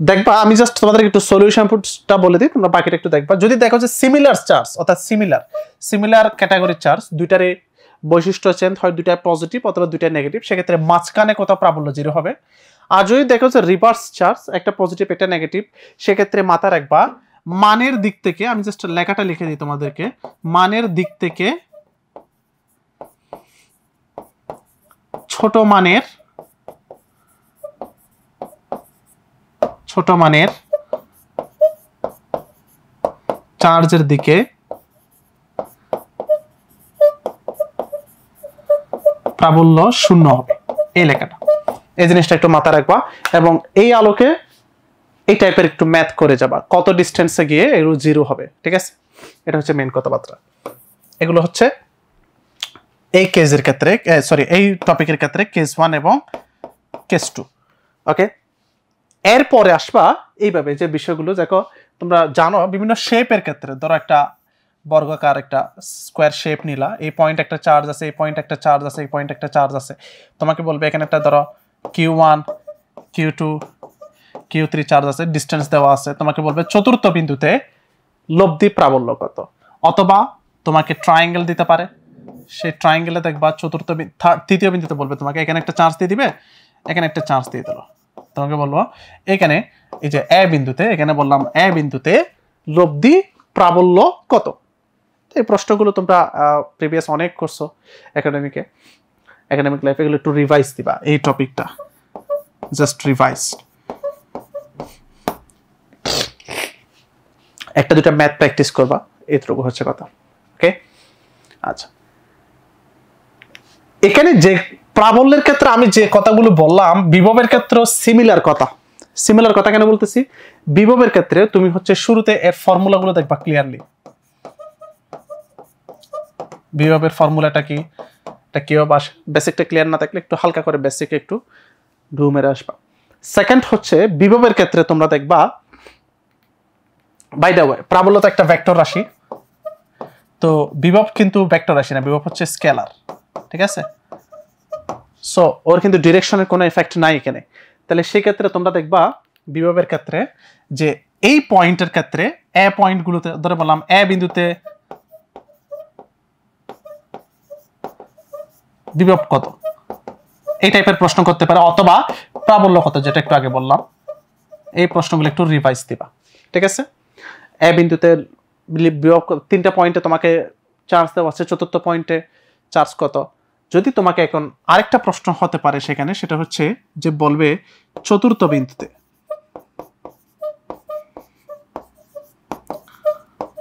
দেখবা, আমি জাস্ট তোমাদের একটু সলিউশনটা বলে দিই, তোমরা বাকিটা একটু দেখবা। যদি দেখো যে সিমিলার চার্জ, অর্থাৎ সিমিলার ক্যাটাগরির চার্জ, দুইটারে বৈশিষ্ট্য চেঞ্জ হয়, দুইটা পজিটিভ অথবা দুইটা নেগেটিভ, সেক্ষেত্রে মাঝখানে কোথাও প্রাবল্য 0 হবে। আর যদি দেখো যে রিভার্স চার্জ, একটা পজিটিভ একটা নেগেটিভ, সেক্ষেত্রে মাথা রাখবা মানের দিক থেকে, আমি জাস্ট লেখাটা লিখে দিই তোমাদেরকে, মানের দিক থেকে ছোট মানের চার্জের দিকে প্রাবল্য শূন্য হবে, এই লেখাটা, এই জিনিসটা একটু মাথায় রাখবা। এবং এই আলোকে এই টাইপের একটু ম্যাথ করে যাবা, কত ডিস্টেন্সে গিয়ে এগুলো 0 হবে, ঠিক আছে? এটা হচ্ছে মেন কথাবার্তা। এগুলো হচ্ছে এই কেসের ক্ষেত্রে, এই টপিকের ক্ষেত্রে কেস 1 এবং কেস 2। ওকে, এরপরে আসবা এইভাবে যে বিষয়গুলো দেখো, তোমরা জানো বিভিন্ন শেপের ক্ষেত্রে, ধরো একটা বর্গাকার একটা স্কোয়ার শেপ নিলা, এই পয়েন্ট একটা চার্জ আছে, এই পয়েন্ট একটা চার্জ আছে, এই পয়েন্ট একটা চার্জ আছে, তোমাকে বলবে এখানে একটা ধরো Q1 Q2 Q3 চার্জ আছে, ডিস্টেন্স দেওয়া আছে, তোমাকে বলবে চতুর্থ বিন্দুতে লব্ধি প্রাবল্য কত। অথবা তোমাকে ট্রায়াঙ্গেল দিতে পারে, সেই ট্রায়াঙ্গেলে দেখবা তৃতীয় বিন্দুতে বলবে তোমাকে এখানে একটা চার্জ দিয়ে দিবে, এখানে একটা চার্জ দিয়ে দিল, তোমাকে বলবো এখানে এই যে এ বিন্দুতে, এখানে বললাম এ বিন্দুতে লব্ধি প্রাবল্য কত। এই প্রশ্নগুলো তোমরা প্রিভিয়াস অনেক করছো একাডেমিক লাইফে, এগুলো একটু রিভাইজ দিবা, এই টপিকটা জাস্ট রিভাইজ। একটা দুটা ম্যাথ প্র্যাকটিস করবা, এইটুকু হচ্ছে কথা। ওকে, আচ্ছা, এখানে যে প্রাবল্যের ক্ষেত্রে আমি যে কথাগুলো বললাম, বিভবের ক্ষেত্রে সিমিলার কথা কেন বলতেছি? বিভবের ক্ষেত্রে তুমি হচ্ছে শুরুতে এর ফর্মুলাগুলো দেখবা ক্লিয়ারলি। বিভবের ফর্মুলাটা কি, এটা কিভাবে আসে, বেসিকটা ক্লিয়ার না থাকলে একটু হালকা করে বেসিক একটু ঢু মেরে আসবা। সেকেন্ড হচ্ছে বিভবের ক্ষেত্রে তোমরা দেখবা, বাই দ্য ওয়ে, প্রাবল্য তো একটা ভেক্টর রাশি, তো বিভব কিন্তু ভেক্টর রাশি না, বিভব হচ্ছে স্কেলার, ঠিক আছে? সো ওর কিন্তু ডিরেকশনের কোনো এফেক্ট নাই এখানে। তাহলে সেই ক্ষেত্রে তোমরা দেখবা বিভবের ক্ষেত্রে যে এই পয়েন্টের ক্ষেত্রে এ পয়েন্টগুলোতে, ধরে বললাম এ বিন্দুতে বিভব কত, এই টাইপের প্রশ্ন করতে পারে, অথবা প্রাবল্য কত, যেটা একটু আগে বললাম। এই প্রশ্নগুলো একটু রিভাইজ দিবা, ঠিক আছে? এ বিন্দুতে বিভব, তিনটা পয়েন্টে তোমাকে চার্জ দেওয়া আছে, চতুর্থ পয়েন্টে চার্জ কত। যদি তোমাকে এখন আরেকটা প্রশ্ন হতে পারে সেখানে, সেটা হচ্ছে যে বলবে চতুর্থ বিন্দুতে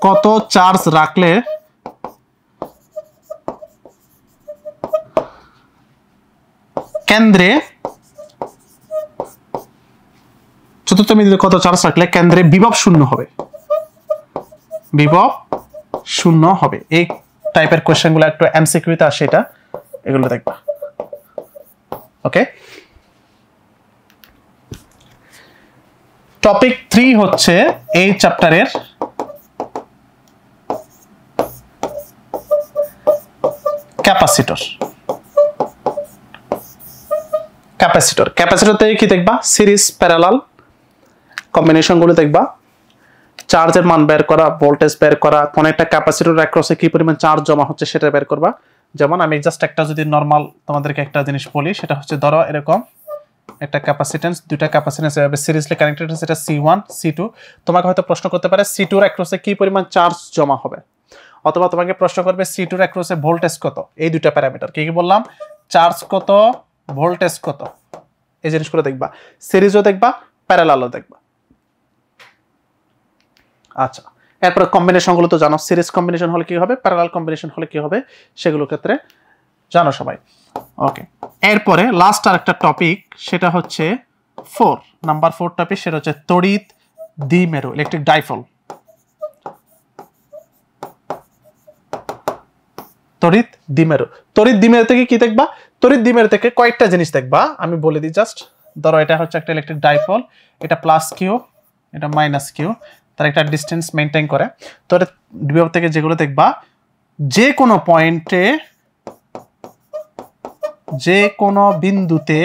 কত চার্জ রাখলে কেন্দ্রে, চতুর্থ বিন্দুতে কত চার্জ রাখলে কেন্দ্রে বিভব শূন্য হবে, এই টাইপের কোশ্চেনগুলো একটু এমসিকিউতে আসে, এটা এগুলো দেখবা। ওকে, টপিক 3 হচ্ছে এই চ্যাপ্টারের ক্যাপাসিটর। ক্যাপাসিটর থেকে কি দেখবা? সিরিজ প্যারালাল কম্বিনেশন গুলো দেখবা, চার্জের মান বের করা, ভোল্টেজ বের করা, কোন একটা ক্যাপাসিটর অ্যাক্রসে কি পরিমাণ চার্জ জমা হচ্ছে সেটা বের করবা। যেমন আমি জাস্ট একটা যদি নরমাল তোমাদেরকে একটা জিনিস বলি, সেটা হচ্ছে ধরো এরকম একটা ক্যাপাসিটেন্স, দুইটা ক্যাপাসিটেন্স এভাবে সিরিজলি কানেক্টেড আছে, এটা C1 C2। তোমাকে হয়তো প্রশ্ন করতে পারে C2 এর অ্যাক্রসে কি পরিমাণ চার্জ জমা হবে, অথবা তোমাকে প্রশ্ন করবে C2 এর অ্যাক্রসে ভোল্টেজ কত। এই দুইটা প্যারামিটার কি কি বললাম? চার্জ কত, ভোল্টেজ কত, এই জিনিসগুলো দেখবা। সিরিজও দেখবা, প্যারালালও দেখবা। আচ্ছা, এরপর কম্বিনেশন গুলো তো জানো, সিরিজ কম্বিনেশন হলে কি হবে, প্যারালাল কম্বিনেশন হলে কি হবে, সেগুলোর ক্ষেত্রে জানো সবাই। ওকে, এরপরে লাস্ট আর একটা টপিক, সেটা হচ্ছে নাম্বার 4 টপিক, সেটা হচ্ছে তড়িৎ দ্বিমেরু, ইলেকট্রিক ডাইপোল। তড়িৎ দ্বিমেরু থেকে কি দেখবা? তড়িৎ দ্বিমেরু থেকে কয়েকটা জিনিস দেখবা, আমি বলে দিই জাস্ট। ধরো এটা হচ্ছে একটা ইলেকট্রিক ডাইপোল, এটা প্লাস কিউ, এটা মাইনাস কিউ, তার একটা ডিসটেন্স মেনটেন করে। তড়িৎ বিভব থেকে যেগুলো দেখবা, যে কোনো পয়েন্টে, যে কোনো বিন্দুতে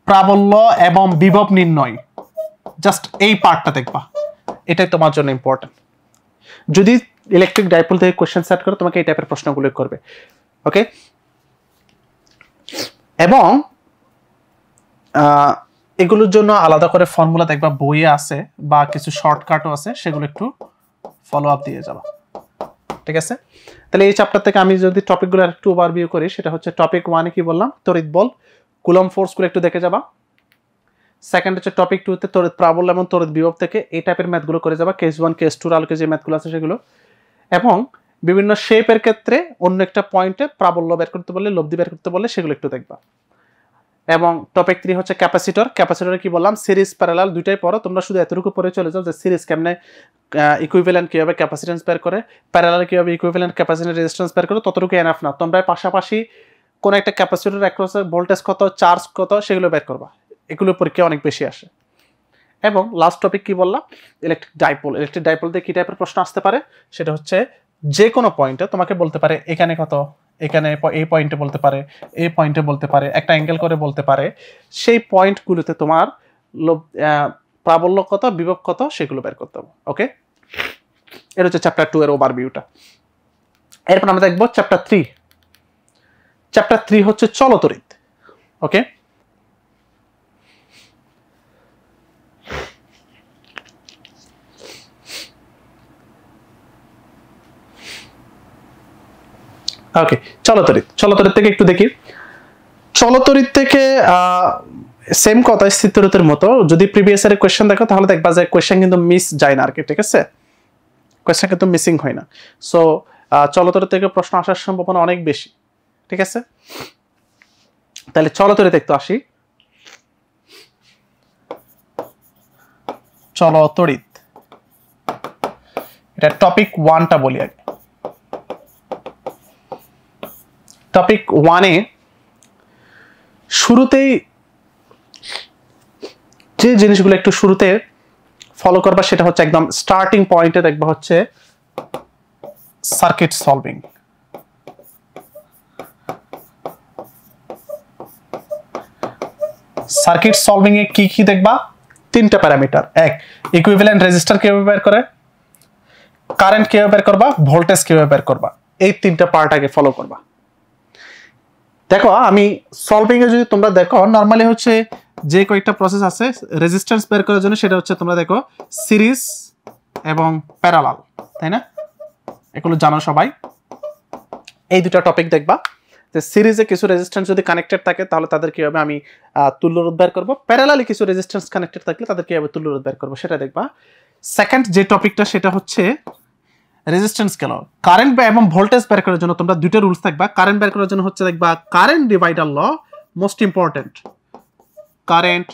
প্রাবল্য এবং বিভব নির্ণয়, জাস্ট এই পার্টটা দেখবা, এটাই তোমার জন্য ইম্পর্টেন্ট। যদি ইলেকট্রিক ডাইপোল থেকে কোশ্চেন সেট করে, তোমাকে এই টাইপের প্রশ্নগুলো করবে। ওকে, এবং এগুলোর জন্য আলাদা করে ফর্মুলা দেখবা বইয়ে আছে, বা কিছু শর্টকাটও আছে, সেগুলো একটু ফলো আপ দিয়ে যাবা। ঠিক আছে, তাহলে এই চ্যাপ্টার থেকে আমি যদি টপিকগুলো একটু ওভারভিউ করি, সেটা হচ্ছে টপিক 1 এ কি বললাম? তড়িৎ বল, কুলম্ব ফোর্সগুলো একটু দেখে যাবা। সেকেন্ড হচ্ছে টপিক 2 তে তড়িৎ প্রাবল্য এবং তড়িৎ বিভব থেকে এই টাইপের ম্যাথগুলো করে যাবা, কেস 1 কেস 2 আলোকে যে ম্যাথগুলো আছে সেগুলো। এবং বিভিন্ন শেপের ক্ষেত্রে অন্য একটা পয়েন্টে প্রাবল্য বের করতে বললে, লব্ধি বের করতে বললে, সেগুলো একটু দেখবা। এবং টপিক 3 হচ্ছে ক্যাপাসিটরে কি বললাম? সিরিজ প্যারালাল দুইটাই পড়ো, তোমরা শুধু এতটুকু পড়ে চলে যাও যে সিরিজ কেমনে ইকুইভ্যালেন্ট কিভাবে ক্যাপাসিটেন্স বের করে, প্যারালাল কিভাবে ইকুইভ্যালেন্ট ক্যাপাসিটর রেজিস্ট্যান্স বের করে, ততটুকু এনাফ না। তোমরা পাশাপাশি কোন একটা ক্যাপাসিটর অ্যাক্রসে ভোল্টেজ কত, চার্জ কত, সেগুলো বের করবা। এগুলো পরীক্ষা অনেক বেশি আসে। এবং লাস্ট টপিক কি বললাম? ইলেকট্রিক ডাইপোল দিয়ে কি টাইপের প্রশ্ন আসতে পারে, সেটা হচ্ছে যে কোনো পয়েন্টে তোমাকে বলতে পারে এখানে কত, এখানে এই পয়েন্টে বলতে পারে, এই পয়েন্টে বলতে পারে, একটা অ্যাঙ্গেল করে বলতে পারে। সেই পয়েন্টগুলোতে তোমার প্রাবল্য কত, বিভব কত, সেগুলো বের করতে হবে। ওকে, এর হচ্ছে চ্যাপ্টার 2 এর ওভারভিউটা। এরপর আমরা দেখবো চ্যাপ্টার 3। চ্যাপ্টার 3 হচ্ছে চলতড়িৎ। ওকে, ওকে, চলতড়িৎ থেকে একটু দেখি। চলতড়িৎ থেকে সেম কথা, স্থিরতড়িতের মতো। যদি প্রিভিয়াস ইয়ারের কোশ্চেন দেখো, তাহলে দেখবা যে কোশ্চেন কিন্তু মিস যায় না আর কি। ঠিক আছে, কোশ্চেন কিন্তু মিসিং হয় না। সো চলতড়িৎ থেকে প্রশ্ন আসার সম্ভাবনা অনেক বেশি। ঠিক আছে, তাহলে চলতড়িৎ একটু আসি। চলতড়িৎ, এটা টপিক 1টা বলি আগে। টপিক 1 এ শুরুতেই যে জিনিসগুলো একটু শুরুতে ফলো করবা, সেটা হচ্ছে একদম স্টার্টিং পয়েন্টে দেখবা হচ্ছে সার্কিট সলভিং। সার্কিট সলভিং এ কি কি দেখবা? 3টা প্যারামিটার। এক, ইকুইভ্যালেন্ট রেজিস্টর কিভাবে বের করে, কারেন্ট কিভাবে বের করবা, ভোল্টেজ কিভাবে বের করবা, এই 3টা পার্ট আগে ফলো করবা। দেখো, আমি সলভিং এ যদি তোমরা দেখো, নরমালি হচ্ছে যে কয়েকটা প্রসেস আছে রেজিস্ট্যান্স বের করার জন্য, সেটা হচ্ছে তোমরা দেখো সিরিজ এবং প্যারালাল, তাই না? এগুলো জানো সবাই। এই দুটো টপিক দেখবা যে সিরিজে কিছু রেজিস্ট্যান্স যদি কানেক্টেড থাকে, তাহলে তাদের কিভাবে আমি তুল্য রোধ বের করবো, প্যারালালি কিছু রেজিস্ট্যান্স কানেক্টেড থাকলে তাদের কিভাবে তুল্য রোধ বের করবো, সেটা দেখবা। সেকেন্ড যে টপিকটা, সেটা হচ্ছে রেজিস্ট্যান্স স্কেল। কারেন্ট এবং ভোল্টেজ বের করার জন্য তোমরা দুটো রুলস থাকবা। কারেন্ট বের করার জন্য হচ্ছে দেখবা কারেন্ট ডিভাইডার ল, মোস্ট ইম্পর্টেন্ট কারেন্ট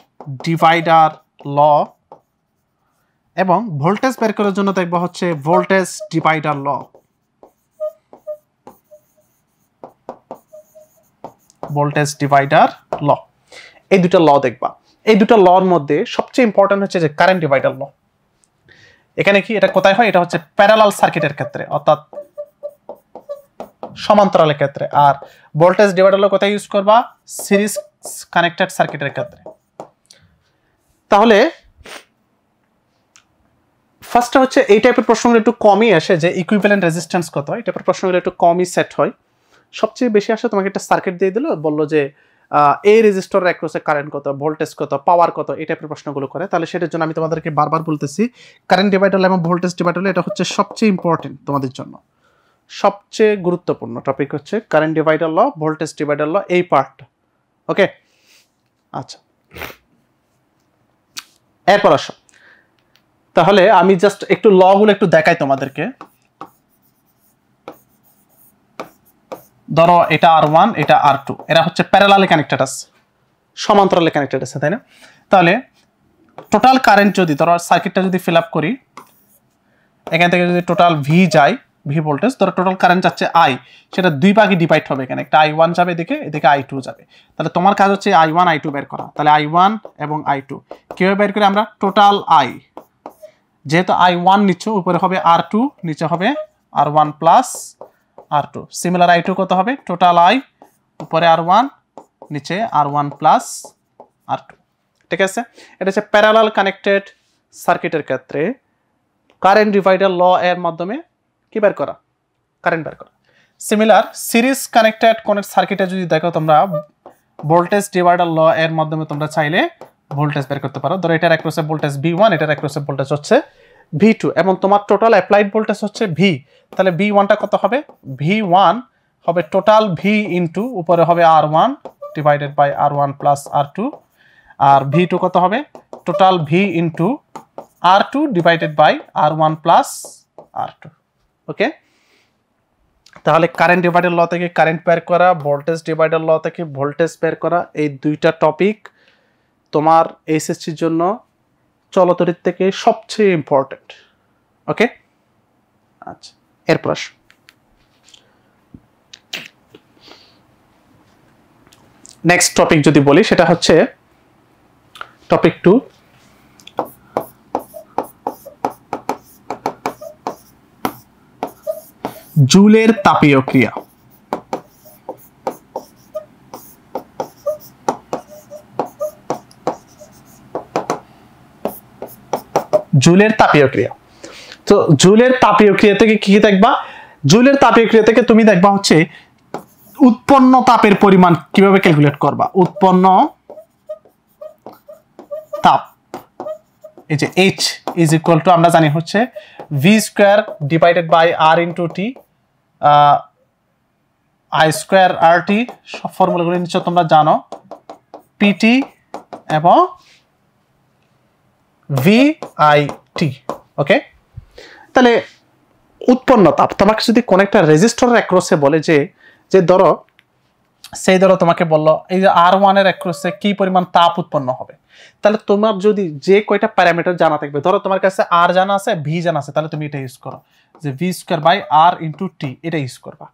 ডিভাইডার ল। এবং ভোল্টেজ বের করার জন্য দেখবা হচ্ছে voltage divider law. Voltage divider ল, এই দুটো ল দেখবা। এই দুটো লর মধ্যে সবচেয়ে ইম্পর্টেন্ট হচ্ছে যে কারেন্ট ডিভাইডার ল। এখানে কি এটা কোথায় হয়? এটা হচ্ছে প্যারালাল সার্কিটের ক্ষেত্রে, অর্থাৎ সমান্তরালের ক্ষেত্রে। আর ভোল্টেজ ডিভাইডার ল কোথায় ইউজ করবা? সিরিজ কানেক্টেড সার্কিটের ক্ষেত্রে। তাহলে ফার্স্টটা হচ্ছে এই টাইপের প্রশ্নগুলো একটু কমই আসে, যে ইকুইভ্যালেন্ট রেজিস্ট্যান্স কত, এই টাইপের প্রশ্নগুলো একটু কমই সেট হয়। সবচেয়ে বেশি আসে তোমাকে একটা সার্কিট দিয়ে দিল, বললো যে এই রেজিস্টরের অ্যাক্রসে কারেন্ট কত, ভোল্টেজ কত, পাওয়ার কত, এই টাইপের প্রশ্নগুলো করে। তাহলে সেটার জন্য আমি তোমাদেরকে বারবার বলতেছি কারেন্ট ডিভাইডার এবং ভোল্টেজ ডিভাইডার, এটা হচ্ছে সবচেয়ে ইম্পর্টেন্ট তোমাদের জন্য, সবচেয়ে গুরুত্বপূর্ণ টপিক হচ্ছে current divider law, voltage divider ল, এই পার্টটা। ওকে, আচ্ছা, এরপর আসো। তাহলে আমি জাস্ট একটু ল গুলো একটু দেখাই তোমাদেরকে। ধরো এটা R1, এটা R2, এরা হচ্ছে প্যারালালে কানেক্টেড আছে, সমান্তরালে কানেক্টেড আছে, তাই না? তাহলে টোটাল কারেন্ট যদি ধরো সার্কিটটা যদি ফিল আপ করি, এখান থেকে যদি টোটাল ভি যায়, ভি ভোল্টেজ, ধরো টোটাল কারেন্ট যাচ্ছে আই, সেটা দুই ভাগে ডিভাইড হবে। এখানে একটা I1 যাবে এদিকে, এদিকে I2 যাবে। তাহলে তোমার কাজ হচ্ছে I1 I2 বের করা। তাহলে I1 এবং I2 কিভাবে বের করে? আমরা টোটাল I, যেহেতু I1 নিচ্ছ, উপরে হবে R2, নিচে হবে R1 plus R2। Similar I2 কত হবে? টোটাল I, উপরে R1, নিচে R1 প্লাস R2। ঠিক আছে, এটা হচ্ছে প্যারালাল কানেক্টেড সার্কিটের ক্ষেত্রে কারেন্ট ডিভাইডার ল এর মাধ্যমে কি বের করা? কারেন্ট বের করা। সিমিলার সিরিজ কানেক্টেড কোন সার্কিটে যদি দেখো তোমরা, ভোল্টেজ ডিভাইডার ল এর মাধ্যমে তোমরা চাইলে ভোল্টেজ বের করতে পারো। ধরো এটার অ্যাক্রসে ভোল্টেজ V1, এটার অ্যাক্রসে ভোল্টেজ হচ্ছে V2, এবং তোমার টোটাল অ্যাপ্লাইড ভোল্টেজ হচ্ছে V। তাহলে V1টা কত হবে? V1 হবে টোটাল V ইনটু উপরে হবে R1 divided by R1 plus R2, R V2 কত হবে? Total V into R2 divided by R1 plus R2। Okay, তাহলে কারেন্ট ডিভাইডার ল থেকে কারেন্ট বের করা, ভোল্টেজ ডিভাইডার ল থেকে ভোল্টেজ বের করা, এই দুইটা টপিক তোমার এসএসসির জন্য চলতরিত থেকে সবচেয়ে ইম্পর্টেন্ট। ওকে, আচ্ছা, এরপর আসো। নেক্সট টপিক যদি বলি, সেটা হচ্ছে টপিক 2, জুলের তাপীয় ক্রিয়া। জুলের তাপীয় ক্রিয়া। তো জুলের তাপীয় ক্রিয়া থেকে কি দেখবা? জুলের তাপীয় ক্রিয়া থেকে তুমি দেখবা হচ্ছে উৎপন্ন তাপের পরিমাণ কিভাবে ক্যালকুলেট করবা। উৎপন্ন তাপ, এই যে H ইজ ইকুয়াল টু আমরা জানি হচ্ছে V square divided by R into T, I square RT, সব ফর্মুলাগুলো নিশ্চয় তোমরা জানো, PT এবং VIT। ওকে, তাহলে উৎপন্ন তাপ তোমাকে যদি কোন একটা রেজিস্টরের অ্যাক্রসে বলে যে ধরো তোমাকে বললো এই যে R1 এর অ্যাক্রসে কি পরিমাণ তাপ উৎপন্ন হবে, তাহলে তোমার যদি যে কয়টা প্যারামিটার জানা থাকবে, ধরো তোমার কাছে R জানা আছে, V জানা আছে, তাহলে তুমি এটা ইউজ করো, যে V square by R into T, এটা ইউজ করবা।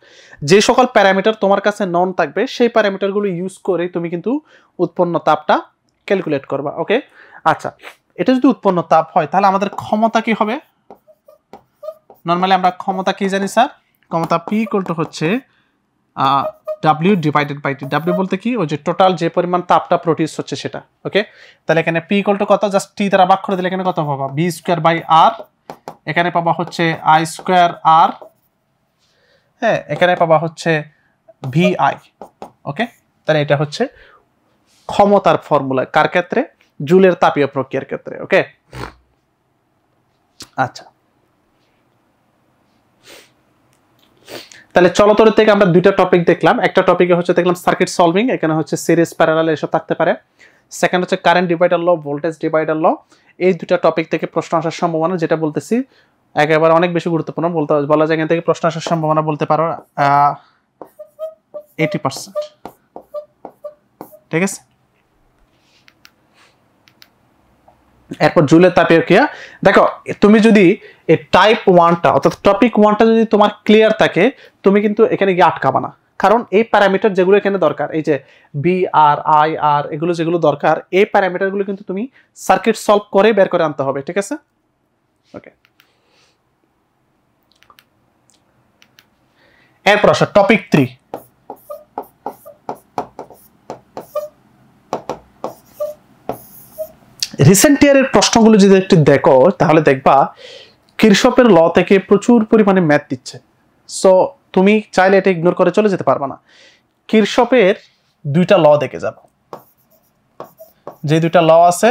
যে সকল প্যারামিটার তোমার কাছে নন থাকবে, সেই প্যারামিটারগুলো ইউজ করে তুমি কিন্তু উৎপন্ন তাপটা ক্যালকুলেট করবা। ওকে, আচ্ছা, এটা যদি উৎপন্ন তাপ হয়, তাহলে আমাদের ক্ষমতা কি হবে? নরমালি আমরা ক্ষমতা কি জানি স্যার? ক্ষমতা P ইকুয়াল টু হচ্ছে W divided by T। W বলতে কি? ওই যে টোটাল যে পরিমাণ তাপটা প্রডিউস হচ্ছে সেটা। ওকে, তাহলে এখানে P ইকুয়াল টু কত? জাস্ট T দ্বারা ভাগ করে দিলে এখানে কত পাবা? V স্কয়ার বাই R, এখানে পাবা হচ্ছে I স্কয়ার R, হ্যাঁ, এখানে পাবা হচ্ছে VI। ওকে, তাহলে এটা হচ্ছে ক্ষমতার ফর্মুলা কার ক্ষেত্রে? জুলের তাপীয় প্রক্রিয়ার ক্ষেত্রে। ওকে, আচ্ছা, তাহলে চলতরিত থেকে আমরা দুইটা টপিক দেখলাম। একটা টপিকে হচ্ছে দেখলাম সার্কিট সলভিং, এখানে হচ্ছে সিরিজ প্যারালাল এসব থাকতে পারে। সেকেন্ড হচ্ছে current divider law, voltage divider ল। এই দুইটা টপিক থেকে প্রশ্ন আসার সম্ভাবনা, যেটা বলতেছি একেবারে অনেক বেশি গুরুত্বপূর্ণ, বলা যায় এখান থেকে প্রশ্ন আসার সম্ভাবনা বলতে পারো 80%। ঠিক আছে, এরপর জুলের তাপীয় ক্রিয়া। দেখো, তুমি যদি এই টাইপ 1টা অর্থাৎ টপিক 1টা যদি তোমার ক্লিয়ার থাকে, তুমি কিন্তু এখানে গিয়ে আটকাবা না। কারণ এই প্যারামিটার যেগুলো এখানে দরকার, এই যে বি আর আই আর এগুলো যেগুলো দরকার, এই প্যারামিটারগুলো কিন্তু তুমি সার্কিট সলভ করে বের করে আনতে হবে, ঠিক আছে? ওকে, এরপর আসো টপিক 3। রিসেন্ট ইয়ারের প্রশ্নগুলো যদি একটু দেখো তাহলে দেখবা কিরশফের ল থেকে প্রচুর পরিমাণে ম্যাথ দিচ্ছে। সো তুমি চাইলে এটা ইগনোর করে চলে যেতে পারবে না। কিরশফের দুইটা ল দেখে যাবো, যে দুইটা ল আছে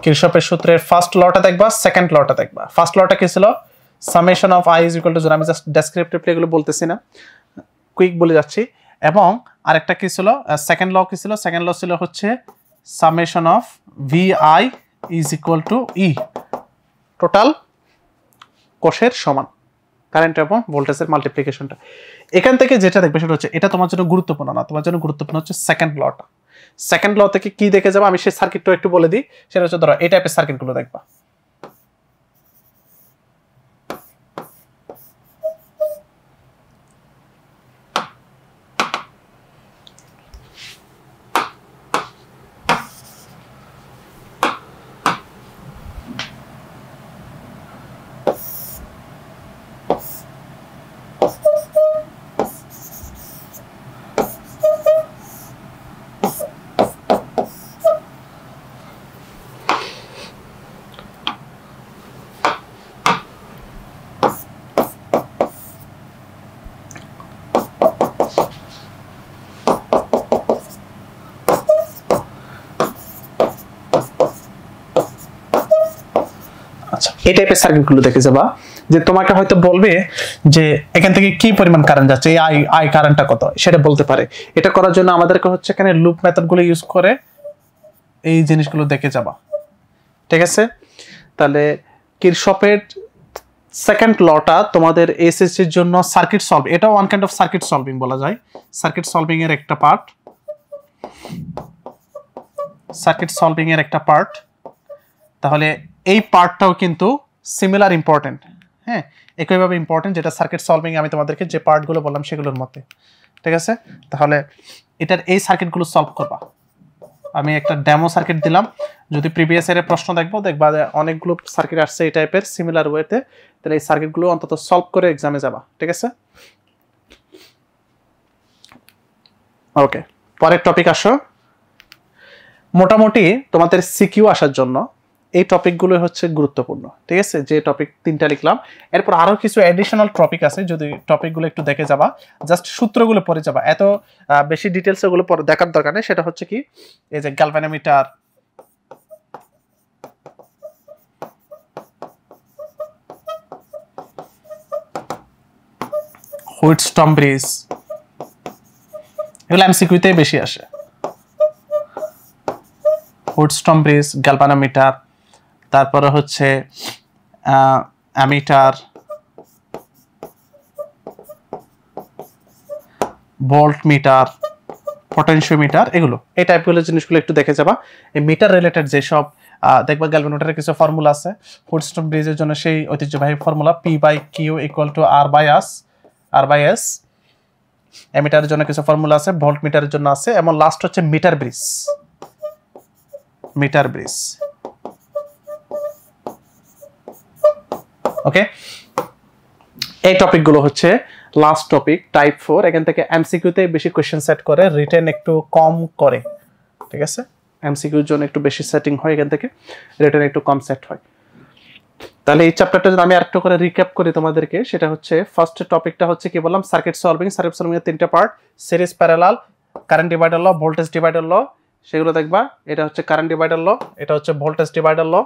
কিরশফের সূত্রের ফার্স্ট লটা দেখবা, সেকেন্ড লটা দেখবা। ফার্স্ট লটা কি ছিল? Summation of I is equal two 0। আমি জাস্ট ডেসক্রিপটিভলি এগুলো বলতেছি না, কুইক বলে যাচ্ছি। এবং আরেকটা কি ছিল, সেকেন্ড ল কি ছিল? সেকেন্ড ল ছিল হচ্ছে summation of V I is equal two E, total কোষের সমান কারেন্ট এবং ভোল্টেজের মাল্টিপ্লিকেশনটা। এখান থেকে যেটা দেখবে সেটা হচ্ছে, এটা তোমার জন্য গুরুত্বপূর্ণ না, তোমার জন্য গুরুত্বপূর্ণ হচ্ছে সেকেন্ড লটা। সেকেন্ড ল থেকে কি দেখে যাবো আমি সেই সার্কিটটা একটু বলে দিই। সেটা হচ্ছে ধরো এই টাইপের সার্কিটগুলো দেখবা, এই টাইপের সার্কিটগুলো দেখে যাবা, যে তোমাকে হয়তো বলবে যে এখান থেকে কি পরিমাণ কারেন্ট যাচ্ছে, এই আই কারেন্টটা কত সেটা বলতে পারে। এটা করার জন্য আমাদেরকে হচ্ছে এখানে লুপ মেথডগুলো ইউজ করে এই জিনিসগুলো দেখে যাবা, ঠিক আছে? তাহলে কিরশফের সেকেন্ড লটা তোমাদের এসএসসির জন্য সার্কিট সলভ, এটা one kind of circuit solving বলা যায়, সার্কিট সলভিং এর একটা পার্ট, সার্কিট সলভিং এর একটা পার্ট। তাহলে এই পার্টটাও কিন্তু সিমিলার ইম্পর্টেন্ট, হ্যাঁ, একইভাবে ইম্পর্টেন্ট যেটা সার্কিট সলভিং আমি তোমাদেরকে যে পার্টগুলো বললাম সেগুলোর মধ্যে, ঠিক আছে? তাহলে এটার এই সার্কিটগুলো সলভ করবা। আমি একটা ডেমো সার্কিট দিলাম, যদি প্রিভিয়াস ইয়ারের প্রশ্ন দেখবা অনেকগুলো সার্কিট আসছে এই টাইপের সিমিলার ওয়েতে, তাহলে এই সার্কিটগুলো অন্তত সলভ করে এক্সামে যাবা, ঠিক আছে? ওকে, পরের টপিক আসো। মোটামুটি তোমাদের সিকিউ আসার জন্য এই টপিকগুলো হচ্ছে গুরুত্বপূর্ণ, ঠিক আছে? যে টপিক 3টা লিখলাম, এরপর আরো কিছু অ্যাডিশনাল টপিক আছে, যদি টপিকগুলো একটু দেখে যাবা, জাস্ট সূত্রগুলো পড়ে যাবা, এত বেশি ডিটেলস ওগুলো পরে দেখার দরকার নেই। সেটা হচ্ছে কি, এই যে গ্যালভানোমিটার, হুইটস্টন ব্রিজ, এগুলো এমসিকিউতে বেশি আসে। হুইটস্টন ব্রিজ, গ্যালভানোমিটার, তারপরে হচ্ছে অ্যামিটার, ভোল্ট মিটার, পটেনশিওমিটার, এগুলো এই টাইপগুলো জিনিসগুলো একটু দেখে যাবা। এই মিটার রিলেটেড যেসব দেখবা, গ্যালভানোমিটারের কিছু ফর্মুলা আছে, হুইটস্টন ব্রিজের জন্য সেই ঐতিহ্যবাহী ফর্মুলা P/Q = R/S। অ্যামিটারের জন্য কিছু ফর্মুলা আছে, ভোল্ট মিটারের জন্য আছে, এবং লাস্ট হচ্ছে মিটার ব্রিজ, মিটার ব্রিজ। ওকে, এই টপিকগুলো হচ্ছে লাস্ট টপিক, টাইপ 4। এখান থেকে এমসিকিউতে বেশি কোশ্চেন সেট করে, রিটেন একটু কম করে, ঠিক আছে? এমসিকিউর জন্য একটু বেশি সেটিং হয়, এখান থেকে রিটেন একটু কম সেট হয়। তাহলে এই চ্যাপ্টারটা যদি আমি আরেকটু করে রিক্যাপ করি তোমাদেরকে, সেটা হচ্ছে ফার্স্ট টপিকটা হচ্ছে কি বললাম, সার্কিট সলভিং। সার্কিট সলভিং এর 3টা part, series, parallel, current divider law, voltage divider law, সেগুলো দেখবা। এটা হচ্ছে কারেন্ট ডিভাইডার ল, এটা হচ্ছে ভোল্টেজ ডিভাইডার ল।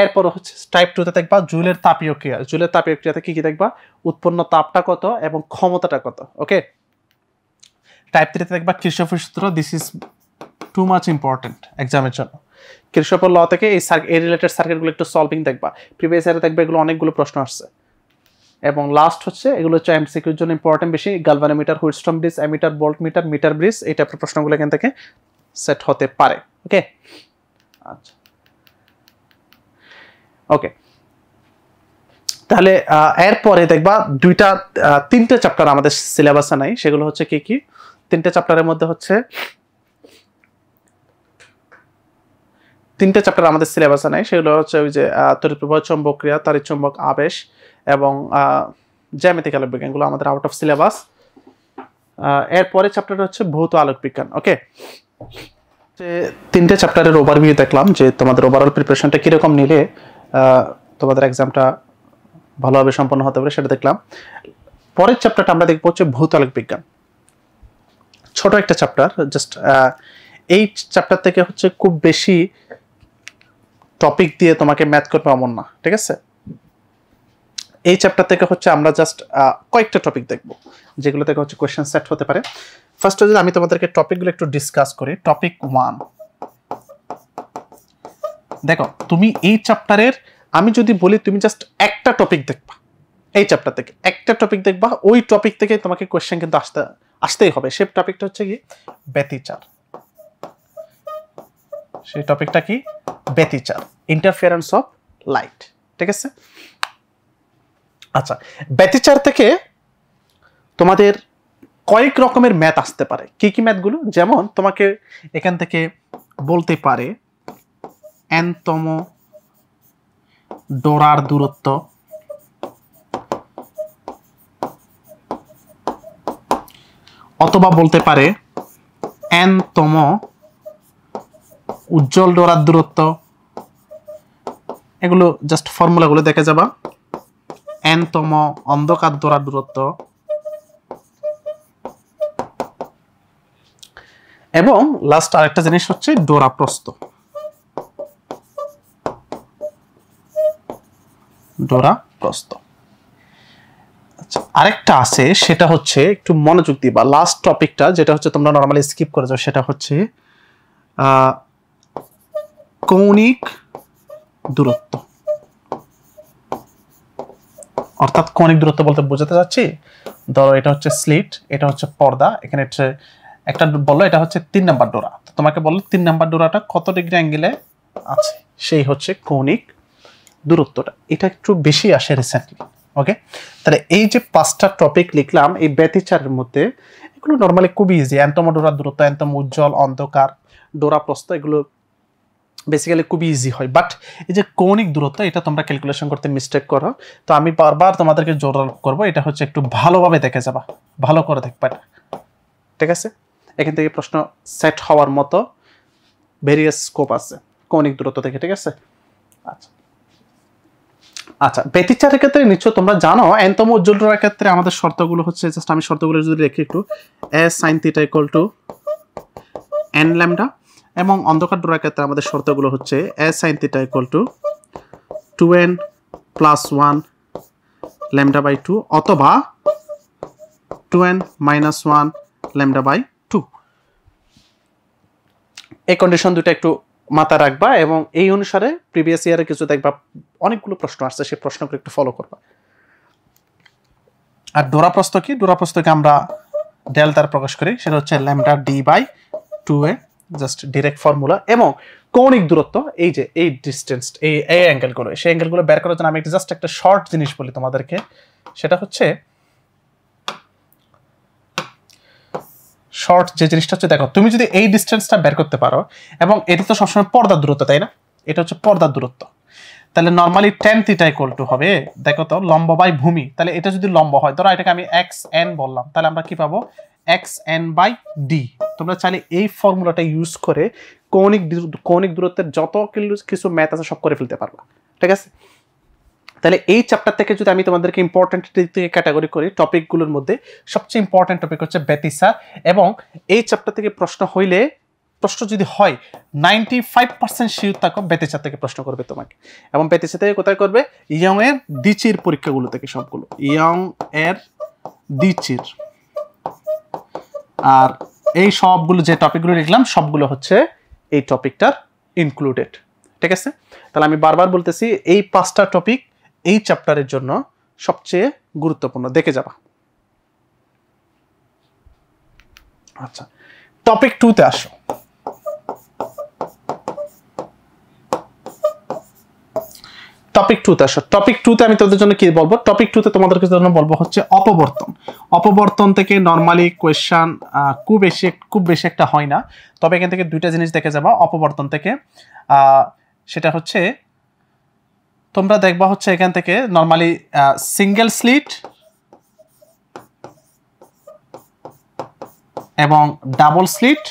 এরপর হচ্ছে টাইপ 2 তে দেখবা জুলের তাপীয় ক্রিয়া। জুলের তাপীয় ক্রিয়াতে কি কি দেখবা? উৎপন্ন তাপটা কত এবং ক্ষমতাটা কত। ওকে, টাইপ 3 তে দেখবা কিরশফের সূত্র। This is too much important এক্সামের জন্য। কিরশফের ল থেকে এই রিলেটেড সার্কিটগুলো একটু সলভিং দেখবা, প্রিভিয়াস ইয়ারে দেখবে এগুলো অনেকগুলো প্রশ্ন আসছে। এবং লাস্ট হচ্ছে এগুলো হচ্ছে এমসিকিউর জন্য ইম্পর্টেন্ট বেশি, galvanometer, Wheatstone bridge, ammeter, voltmeter, meter bridge, এই টাইপের প্রশ্নগুলো এখান থেকে সেট হতে পারে। ওকে, আচ্ছা, ওকে। তাহলে এরপরে দেখবা তিনটা চ্যাপ্টার আমাদের সিলেবাসে নাই, সেগুলো হচ্ছে কি কি? তিনটা চ্যাপ্টারের মধ্যে হচ্ছে তিনটা চ্যাপ্টার আমাদের সিলেবাসে নাই, সেগুলো হচ্ছে ওই যে তড়িৎপ্রবাহ, চৌম্বকীয়, তাড়িৎচুম্বক, আবেশ এবং জ্যামিতিক আলোক বিজ্ঞান, এগুলো আমাদের আউট অফ সিলেবাস। এরপরে চ্যাপ্টার হচ্ছে ভৌত আলোক বিজ্ঞান। ওকে, যে তিনটে চ্যাপ্টারের ওভারভিউ দেখলাম, যে তোমাদের ওভারঅল প্রিপারেশনটা কিরকম নিলে তোমাদের এক্সামটা ভালোভাবে সম্পন্ন হতে পারে সেটা দেখলাম। পরের চ্যাপ্টারটা আমরা দেখবো হচ্ছে ভৌত আলোক বিজ্ঞান। ছোট একটা চ্যাপ্টার, জাস্ট এই চ্যাপ্টার থেকে হচ্ছে খুব বেশি টপিক দিয়ে তোমাকে ম্যাথ করবে এমন না, ঠিক আছে? এই চ্যাপ্টার থেকে হচ্ছে আমরা জাস্ট কয়েকটা টপিক দেখবো, যেগুলো থেকে হচ্ছে কোয়েশ্চেন সেট হতে পারে। ফার্স্ট যদি আমি তোমাদেরকে টপিকগুলো একটু ডিসকাস করি। টপিক 1, দেখো তুমি এই চ্যাপ্টারের, আমি যদি বলি তুমি জাস্ট একটা টপিক দেখবা, এই চ্যাপ্টার থেকে একটা টপিক দেখবা, ওই টপিক থেকে তোমাকে কোয়েশ্চেন কিন্তু আসতেই হবে। সেই টপিকটা হচ্ছে কি? ব্যতিচার। সেই টপিকটা কি? ব্যতিচার, ইন্টারফিয়ারেন্স অফ লাইট, ঠিক আছে? আচ্ছা, ব্যতিচার থেকে তোমাদের কয়েক রকমের ম্যাথ আসতে পারে। কি কি ম্যাথগুলো? যেমন তোমাকে এখান থেকে বলতে পারে nতম ডোরার দূরত্ব, অথবা বলতে পারে nতম উজ্জ্বল ডোরার দূরত্ব। এগুলো জাস্ট ফর্মুলাগুলো দেখে যাবা। nতম অন্ধকার ডোরার দূরত্ব, এবং লাস্ট আরেকটা জিনিস হচ্ছে ডোরা প্রস্থ। ডোরা প্রস্থ। আচ্ছা, আরেকটা আছে, সেটা হচ্ছে একটু মনোযোগ দিবা। লাস্ট টপিকটা যেটা হচ্ছে তোমরা নরমালি স্কিপ করে যাও, সেটা হচ্ছে কৌণিক দূরত্ব। অর্থাৎ কৌণিক দূরত্ব বলতে বোঝাতে যাচ্ছি, ধরো এটা হচ্ছে স্লিট, এটা হচ্ছে পর্দা, এখানে একটা বললো এটা হচ্ছে 3 নাম্বার ডোরা, তোমাকে বললো 3 নাম্বার ডোরাটা কত ডিগ্রি অ্যাঙ্গেলে আছে, সেই হচ্ছে কৌণিক দূরত্বটা। এটা একটু বেশি আসে রিসেন্টলি। ওকে, তাহলে এই যে 5টা টপিক লিখলাম এই ব্যতিচারের মধ্যে, এগুলো নর্মালি খুবই ইজি। nতম ডোরার দূরত্ব, nতম উজ্জ্বল, অন্ধকার, ডোরা প্রস্থ, এগুলো বেসিক্যালি খুবই ইজি হয়। বাট এই যে কৌণিক দূরত্ব, এটা তোমরা ক্যালকুলেশন করতে মিস্টেক করো। তো আমি বারবার তোমাদেরকে জোর করবো, এটা হচ্ছে একটু ভালোভাবে দেখে যাবা, ভালো করে দেখবা এটা, ঠিক আছে? এখান থেকে প্রশ্ন সেট হওয়ার মতো ভেরিয়াস স্কোপ আছে কৌণিক দূরত্ব থেকে, ঠিক আছে? আচ্ছা আচ্ছা, ব্যতিচারের ক্ষেত্রে নিশ্চয় তোমরা জানো, nতম উজ্জ্বল ডোরার ক্ষেত্রে আমাদের শর্তগুলো হচ্ছে, জাস্ট আমি শর্তগুলো যদি লিখি একটু, s sin θ = n ল্যামডা, এবং অন্ধকার ডোরার ক্ষেত্রে আমাদের শর্তগুলো হচ্ছে s sin θ = 2n + 1 λ/2 অথবা 2n - 1 λ/2। এই কন্ডিশন দুটো একটু মাথায় রাখবা, এবং এই অনুসারে প্রিভিয়াস ইয়ারে কিছু দেখবা অনেকগুলো প্রশ্ন আসছে, সেই প্রশ্নগুলো একটু ফলো করবা। আর ডোরা প্রস্থ কি? ডোরা প্রস্থকে আমরা ডেল দ্বারা প্রকাশ করি, সেটা হচ্ছে λ/d/2a, জাস্ট ডাইরেক্ট ফর্মুলা। এবং কৌণিক দূরত্ব, এই যে এই ডিসটেন্স, এই অ্যাঙ্গেলগুলো, সেই অ্যাঙ্গেলগুলো বের করার জন্য আমি জাস্ট একটা শর্ট জিনিস বলি তোমাদেরকে, সেটা হচ্ছে শর্ট যে জিনিসটা হচ্ছে, দেখো তুমি যদি এই ডিসটেন্সটা বের করতে পারো, এবং এটা তো সবসময় পর্দার দূরত্ব, তাই না? এটা হচ্ছে পর্দার দূরত্ব, তাহলে নর্মালি tan θ = হবে, দেখো তো, লম্ব বাই ভূমি। তাহলে এটা যদি লম্ব হয়, ধরো এটাকে আমি xn বললাম, তাহলে আমরা কি পাবো? xn/d। তোমরা চাইলে এই ফর্মুলাটা ইউজ করে কৌণিক দূরত্বের যত কিছু ম্যাথ আছে সব করে ফেলতে পারবা, ঠিক আছে? তাহলে এই চ্যাপ্টার থেকে যদি আমি তোমাদেরকে ইম্পর্টেন্ট থেকে ক্যাটাগরি করি, টপিকগুলোর মধ্যে সবচেয়ে ইম্পর্টেন্ট টপিক হচ্ছে ব্যতিচার। এবং এই চ্যাপ্টার থেকে প্রশ্ন যদি হয় 95% শিওর থাকো ব্যতিচার থেকে প্রশ্ন করবে তোমাকে। এবং ব্যতিচার থেকে কোথায় করবে? ইয়ং এর দ্বিচির পরীক্ষাগুলো থেকে, সবগুলো ইয়ং এর দ্বিচির। আর এই সবগুলো যে টপিকগুলো লিখলাম সবগুলো হচ্ছে এই টপিকটার ইনক্লুডেড, ঠিক আছে? তাহলে আমি বারবার বলতেছি, এই 5টা টপিক এই চ্যাপ্টারের জন্য সবচেয়ে গুরুত্বপূর্ণ, দেখে যাবা। আচ্ছা, টপিক 2 তে আসো। টপিক 2 তে আসো। টপিক 2 তে আমি তোমাদের জন্য কি বলবো, টপিক 2 তে তোমাদের জন্য বলবো হচ্ছে অপবর্তন। অপবর্তন থেকে নরমালি কোয়েশ্চন খুব বেশি একটা হয় না, তবে এখান থেকে দুইটা জিনিস দেখে যাবা অপবর্তন থেকে। সেটা হচ্ছে তোমরা দেখবা হচ্ছে এখান থেকে নরমালি সিঙ্গেল স্লিট এবং ডাবল স্লিট,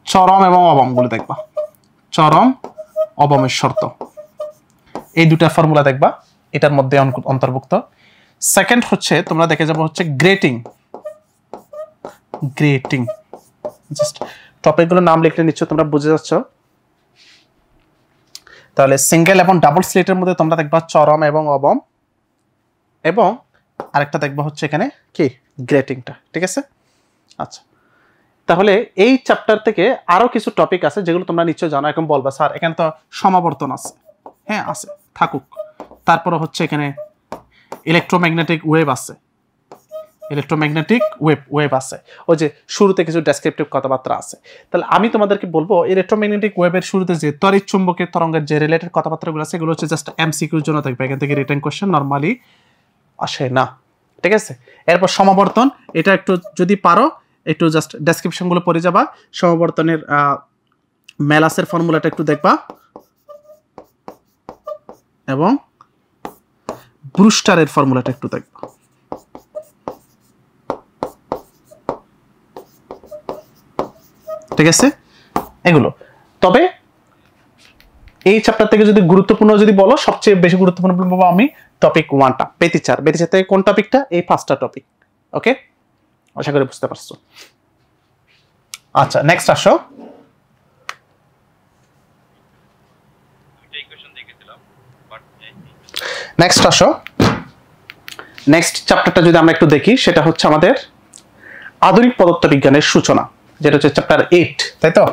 চরম এবং অবমগুলো দেখবা, চরম অবমের শর্ত, এই দুটা ফর্মুলা দেখবা, এটার মধ্যে অন্তর্ভুক্ত। সেকেন্ড হচ্ছে তোমরা দেখে যাবো হচ্ছে গ্রেটিং। গ্রেটিং জাস্ট টপিকগুলোর নাম লিখলে নিশ্চয় তোমরা বুঝে যাচ্ছ। তাহলে সিঙ্গেল এবং ডাবল স্লিটের মধ্যে তোমরা দেখবা চরম এবং অবম, এবং আরেকটা দেখবা হচ্ছে এখানে কি গ্রেটিংটা, ঠিক আছে। আচ্ছা, তাহলে এই চ্যাপ্টার থেকে আরো কিছু টপিক আছে যেগুলো তোমরা নিশ্চয় জানো। এখন বলবা স্যার এখানে তো সমাবর্তন আছে, হ্যাঁ আছে, থাকুক। তারপরে হচ্ছে এখানে ইলেকট্রোম্যাগনেটিক ওয়েভ আছে, ইলেকট্রোম্যাগনেটিক ওয়েভ আছে, ওই যে শুরুতে কিছু ডেসক্রিপটিভ কথাবার্তা আছে। তাহলে আমি তোমাদেরকে বলবো ইলেকট্রোম্যাগনেটিক ওয়েভের শুরুতে যে তড়িৎ চুম্বকের তরঙ্গের যে রিলেটেড কথাবার্তাগুলো আছে এগুলো হচ্ছে জাস্ট এমসিকিউর জন্য থাকবে, এখান থেকে রিটেন কোশ্চেন নরমালি আসে না, ঠিক আছে। এরপর সমাবর্তন, এটা একটু যদি পারো একটু জাস্ট ডেসক্রিপশনগুলো পড়ে যাবা। সমাবর্তনের মেলাসের ফর্মুলাটা একটু দেখবা এবং ব্রুস্টারের ফর্মুলাটা একটু দেখবা। ঠিক আছে এগুলো। তবে এই চ্যাপ্টার থেকে যদি গুরুত্বপূর্ণ যদি বলো, সবচেয়ে বেশি গুরুত্বপূর্ণ বলবো আমি টপিক 1টা, বেতিচার। বেতিচার থেকে কোন টপিকটা? এই 5টা টপিক। ওকে, আশা করি বুঝতে পারছো। আচ্ছা, নেক্সট আসো। নেক্সট আসো, নেক্সট চ্যাপ্টারটা যদি আমরা একটু দেখি, সেটা হচ্ছে আমাদের আধুনিক পদার্থবিজ্ঞানের সূচনা, যেটা হচ্ছে চ্যাপ্টার 8, তাই তো?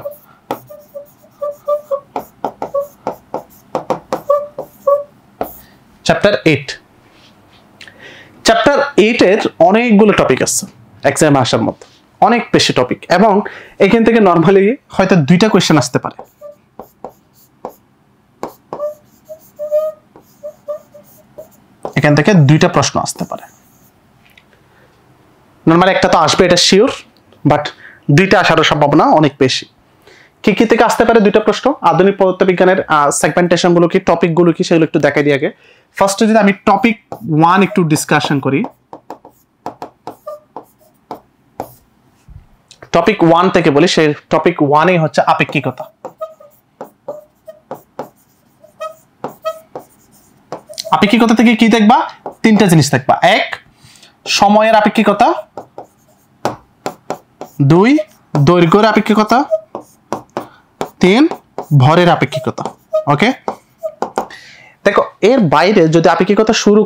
চ্যাপ্টার 8, চ্যাপ্টার 8 এর অনেকগুলো টপিক আছে এক্সামে আসার মতো, অনেক বেশি টপিক, এবং এখান থেকে নরমালি হয়তো 2টা কোয়েশ্চেন আসতে পারে। এখান থেকে 2টা প্রশ্ন আসতে পারে, নরমালি একটা তো আসবে, এটা শিওর, বাট 2টা আসারও সম্ভাবনা অনেক বেশি। কি কি থেকে আসতে পারে 2টা প্রশ্ন? আধুনিক পদার্থবিজ্ঞানের সেগমেন্টেশন গুলো কি, টপিক গুলো কি, সেগুলো একটু দেখাই দিই আগে। ফার্স্টে যদি আমি টপিক 1 একটু ডিসকাশন করি, টপিক 1 থেকে বলি, সেই টপিক 1 হচ্ছে আপেক্ষিকতা। আপেক্ষিকতা থেকে কি দেখবা? 3টা জিনিস দেখবা। 1, সময়ের আপেক্ষিকতা, 2, দৈর্ঘ্যের আপেক্ষিকতা, 3, ভরের আপেক্ষিকতা। ওকে, দেখো এর বাইরে যদি আপেক্ষিকতা শুরু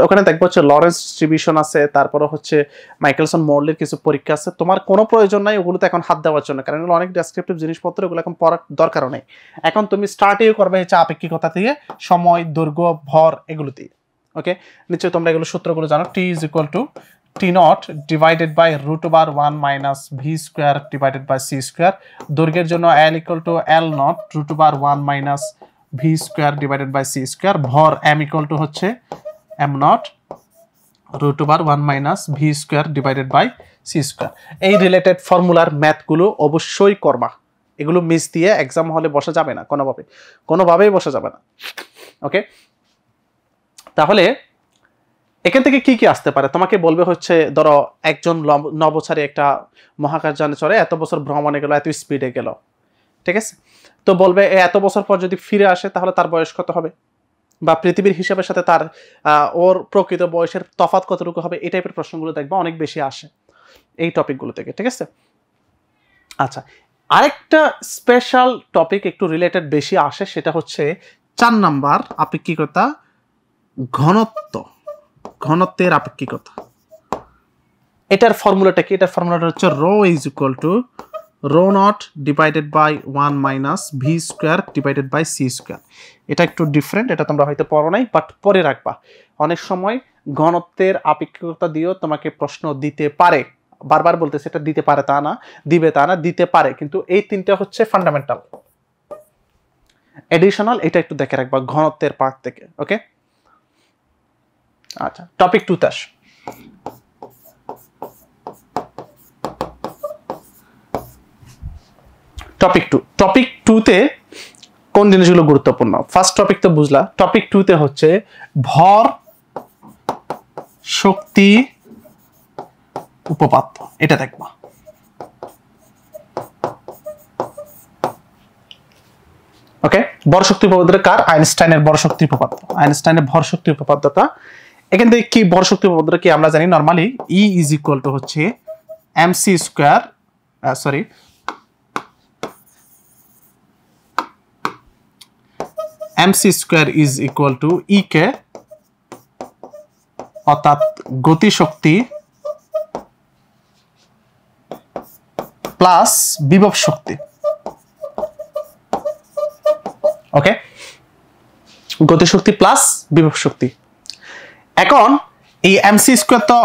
ওখানে দেখবো হচ্ছে লরেন্স ডিস্ট্রিবিউশন আছে, তারপরে হচ্ছে মাইকেলসন মৌলের কিছু পরীক্ষা আছে। তোমার কোনো প্রয়োজন নাই ওগুলোতে এখন হাত দেওয়ার জন্য, কারণ এগুলো অনেক ডেসক্রিপটিভ জিনিসপত্র, এগুলো এখন পড়ার দরকারও নেই। এখন তুমি স্টার্টই করবে হচ্ছে আপেক্ষিকতা থেকে, সময়, দৈর্ঘ্য, ভর, এগুলো দিয়ে। ওকে, নিশ্চয়ই তোমরা এগুলো সূত্রগুলো জানো। T = T0 divided by √1 minus V square divided by C square. দৈর্ঘ্যের জন্য L = L0 √1 minus V square divided by C square. ভর M = হচ্ছে M0 √1 minus V square divided by C square. এই রিলেটেড ফর্মুলার ম্যাথগুলো অবশ্যই করবা, এগুলো মিস দিয়ে এক্সাম হলে বসা যাবে না, কোনোভাবেই বসা যাবে না। ওকে, তাহলে এখান থেকে কি কি আসতে পারে? তোমাকে বলবে হচ্ছে ধরো একজন নভোচারী একটা মহাকাশযানে চড়ে এত বছর ভ্রমণে গেল, এত স্পিডে গেল, ঠিক আছে। তো বলবে এত বছর পর যদি ফিরে আসে তাহলে তার বয়স কত হবে, বা পৃথিবীর হিসাবের সাথে তার ওর প্রকৃত বয়সের তফাৎ কতটুকু হবে, এই টাইপের প্রশ্নগুলো দেখবা অনেক বেশি আসে এই টপিকগুলো থেকে, ঠিক আছে। আচ্ছা, আরেকটা স্পেশাল টপিক একটু রিলেটেড বেশি আসে, সেটা হচ্ছে 4 নাম্বার আপেক্ষিকতা, ঘনত্বের আপেক্ষিকতা। এটার ফর্মুলাটা কি? এটার ফর্মুলাটা হচ্ছে ρ divided by 1 minus V square divided by C square. এটা একটু ডিফারেন্ট, এটা তোমরা হয়তো পড়ো নাই, বাট পরে রাখবা। অনেক সময় ঘনত্বের আপেক্ষিকতা দিয়েও তোমাকে প্রশ্ন দিতে পারে, বারবার বলতেছে এটা দিতে পারে তা না, দিবে তা না, দিতে পারে, কিন্তু এই 3টা হচ্ছে ফান্ডামেন্টাল। এডিশনাল, এটা একটু দেখে রাখবা ঘনত্বের পার্ট থেকে। ওকে, আচ্ছা টপিক 2 তে আস। টপিক 2 তে কোন জিনিসগুলো গুরুত্বপূর্ণ? ফার্স্ট টপিক তো বুঝলা, টপিক 2 তে হচ্ছে ভর শক্তি উপপাদ্য, এটা দেখবা। ওকে, ভর শক্তি উপপাদ্যটা কার? আইনস্টাইনের ভর শক্তি উপপাদ্য। আইনস্টাইনের ভর শক্তি উপপাদ্যটা, এখান থেকে কি ভর শক্তি উপপাদ্যটা কি আমরা জানি normally E is equal to হচ্ছে mc square, sorry mc square is equal two E কে, অর্থাৎ গতি শক্তি প্লাস বিভব শক্তি। ওকে, গতিশক্তি প্লাস বিভব শক্তি। এখন এই এমসি স্কয়ার তো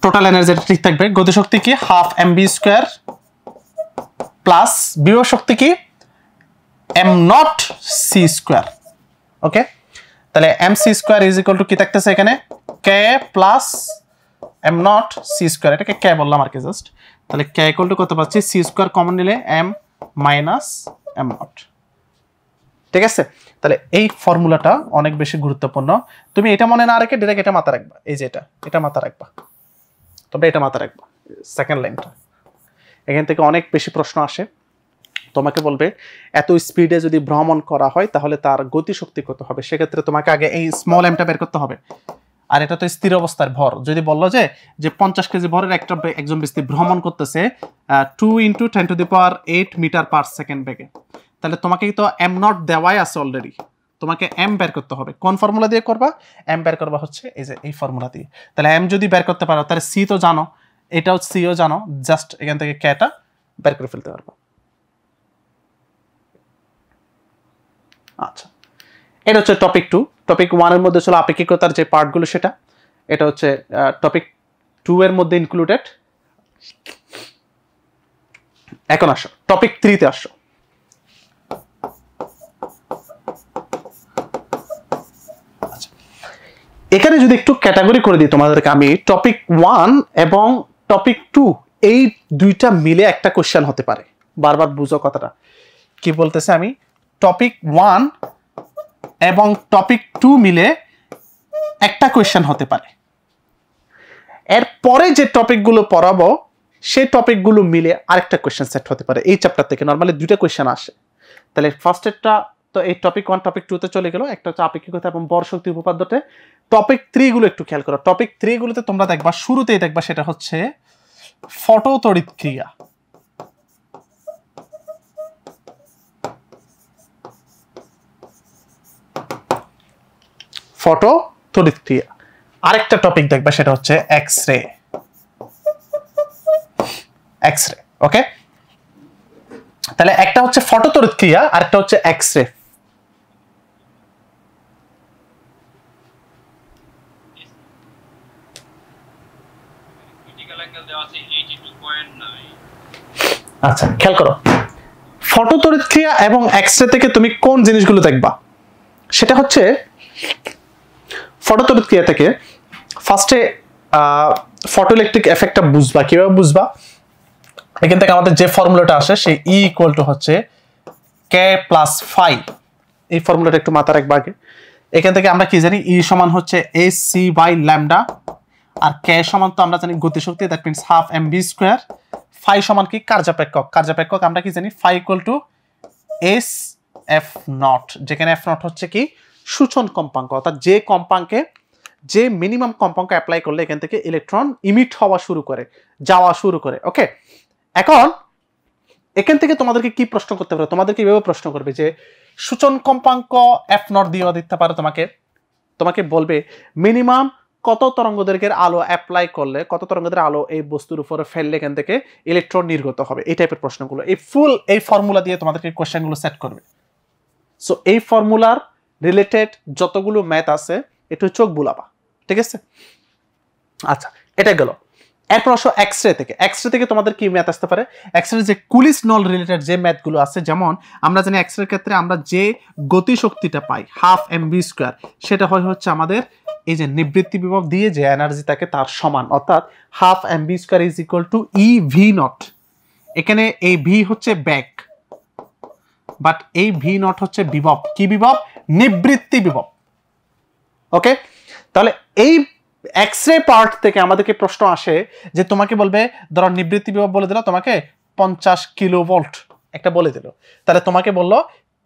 টোটাল এনার্জি ঠিক থাকবে, গতিশক্তি কি হাফ এমবি স্কয়ার প্লাস বিভব শক্তি কি M nought C square. Okay, তাহলে MC square is equal to কি থাকতেছে এখানে? K plus M nought C square, এটাকে কে বললাম আর কি জাস্ট। তাহলে কে ইকুয়াল টু কত পাচ্ছি? সি স্কয়ার কমন নিলে এম মাইনাস এম নট। ঠিক আছে, তাহলে এই ফর্মুলাটা অনেক বেশি গুরুত্বপূর্ণ। তুমি এটা মনে না রেখে ডাইরেক্ট এটা মাথা রাখবা, এই যে এটা মাথা রাখবা, তবে এটা মাথা রাখবা সেকেন্ড লাইনটা। এখান থেকে অনেক বেশি প্রশ্ন আসে, তোমাকে বলবে এত স্পিডে যদি ভ্রমণ করা হয় তাহলে তার গতিশক্তি কত হবে। সেক্ষেত্রে তোমাকে আগে এই স্মল এমটা বের করতে হবে। আর এটা তো স্থির অবস্থার ভর। যদি বললো যে 50 কেজি ভরের একজন ব্যক্তি ভ্রমণ করতেছে 2 × 10⁸ মিটার পার সেকেন্ড বেগে, তাহলে তোমাকে তো এম নট দেওয়াই আছে অলরেডি, তোমাকে এম বের করতে হবে। কোন ফর্মুলা দিয়ে করবা? এম বের করবা হচ্ছে এই যে এই ফর্মুলা দিয়ে। তাহলে এম যদি বের করতে পারো তাহলে সি তো জানো, এটাও সিও জানো, জাস্ট এখান থেকে কেটা বের করে ফেলতে পারবা। আচ্ছা, এটা হচ্ছে টপিক 2। টপিক 1 এর মধ্যে ছিল আপেক্ষিকতার যে পার্টগুলো, সেটা এটা হচ্ছে টপিক 2 এর মধ্যে ইনক্লুডেড। এখন আসো টপিক 3 তে আসো। এখানে যদি একটু ক্যাটাগরি করে দিই তোমাদেরকে আমি, টপিক 1 এবং টপিক 2 এই দুইটা মিলে একটা কোশ্চেন হতে পারে। বারবার বুঝো কথাটা কি বলতেছে আমি। টপিক 1 এবং টপিক 2 মিলে একটা কোশ্চেন হতে পারে। এর পরে যে টপিকগুলো পড়াবো সেই টপিকগুলো মিলে আরেকটা কোশ্চেন সেট হতে পারে। এই চ্যাপ্টার থেকে নরমালি দুইটা কোশ্চেন আসে। তাহলে ফার্স্টেরটা তো এই টপিক 1 টপিক 2 তে চলে গেল, একটা হচ্ছে আপেক্ষিকতা এবং ভর শক্তি উপপাদ্যতে। টপিক 3 গুলো একটু খেয়াল করো। টপিক 3 গুলোতে তোমরা দেখবা, শুরুতেই দেখবা সেটা হচ্ছে ফটো তড়িৎ ক্রিয়া। ফটো তড়িৎ ক্রিয়া। আরেকটা টপিক দেখবা সেটা হচ্ছে এক্স-রে। এক্স-রে, ওকে। তাহলে একটা হচ্ছে ফটো তড়িৎ ক্রিয়া আর একটা হচ্ছে এক্স-রে। আচ্ছা খেয়াল করো, ফটো তড়িৎ ক্রিয়া এবং এক্স-রে থেকে তুমি কোন জিনিসগুলো দেখবা? সেটা হচ্ছে ফটো তড়িৎ ক্রিয়া থেকে ফার্স্টে ফটো ইলেকট্রিক এফেক্টটা বুঝবা। কিভাবে বুঝবা? এখান থেকে আমাদের যে ফর্মুলাটা আসে সেই E ইকুয়াল টু হচ্ছে কে প্লাস ফাই। এই ফর্মুলাটা একটু মাথা রাখবা আগে। এখান থেকে আমরা কি জানি? E সমান হচ্ছে AC/ল্যামডা, আর কে সমান তো আমরা জানি গতিশক্তি, that means half M V square. Phi সমান কি? কার্যপেক্ষক। কার্যপেক্ষক আমরা কি জানি? Phi equal to S F naught, যেখানে এফ নট হচ্ছে কি সূচন কম্পাঙ্ক, অর্থাৎ যে কম্পাঙ্কে যে মিনিমাম কম্পাঙ্ক অ্যাপ্লাই করলে এখান থেকে ইলেকট্রন ইমিট হওয়া শুরু করে, যাওয়া শুরু করে। ওকে, এখন এখান থেকে তোমাদেরকে কি প্রশ্ন করতে পারে? তোমাদেরকে এইভাবে প্রশ্ন করবে যে সূচন কম্পাঙ্ক এফ নট দিয়ে দিতে পারে তোমাকে বলবে মিনিমাম কত তরঙ্গদৈর্ঘ্যের আলো অ্যাপ্লাই করলে, কত তরঙ্গদৈর্ঘ্যের আলো এই বস্তুর উপরে ফেললে এখান থেকে ইলেকট্রন নির্গত হবে। এই টাইপের প্রশ্নগুলো এই ফর্মুলা দিয়ে তোমাদেরকে কোশ্চেনগুলো সেট করবে। সো এই ফর্মুলার রিলেটেড যতগুলো ম্যাথ আছে একটু চোখ বুলাবা, ঠিক আছে? আচ্ছা, এটা গেল। এরপর আসো এক্সরে থেকে। এক্সরে থেকে তোমাদের কি ম্যাথ আসতে পারে? এক্সরে যে কুলিস নল রিলেটেড যে ম্যাথগুলো আছে, যেমন আমরা জানি এক্সরের ক্ষেত্রে আমরা যে গতি শক্তিটা পাই হাফ mv², সেটা হচ্ছে আমাদের এই যে নিবৃত্তি বিভব দিয়ে যে এনার্জি থাকে তার সমান, অর্থাৎ half mv² is equal two EV0। এখানে এই ভি হচ্ছে ব্যাক, বাট এই V0 হচ্ছে বিভব। কি বিভব? নিবৃত্তি বিভব। ওকে, তাহলে এই এক্সরে পার্ট থেকে আমাদেরকে প্রশ্ন আসে যে তোমাকে বলবে, ধরো নিবৃত্তি বিভব বলে দিল তোমাকে 50 কিলোভোল্ট একটা বলে দিল, তাহলে তোমাকে বললো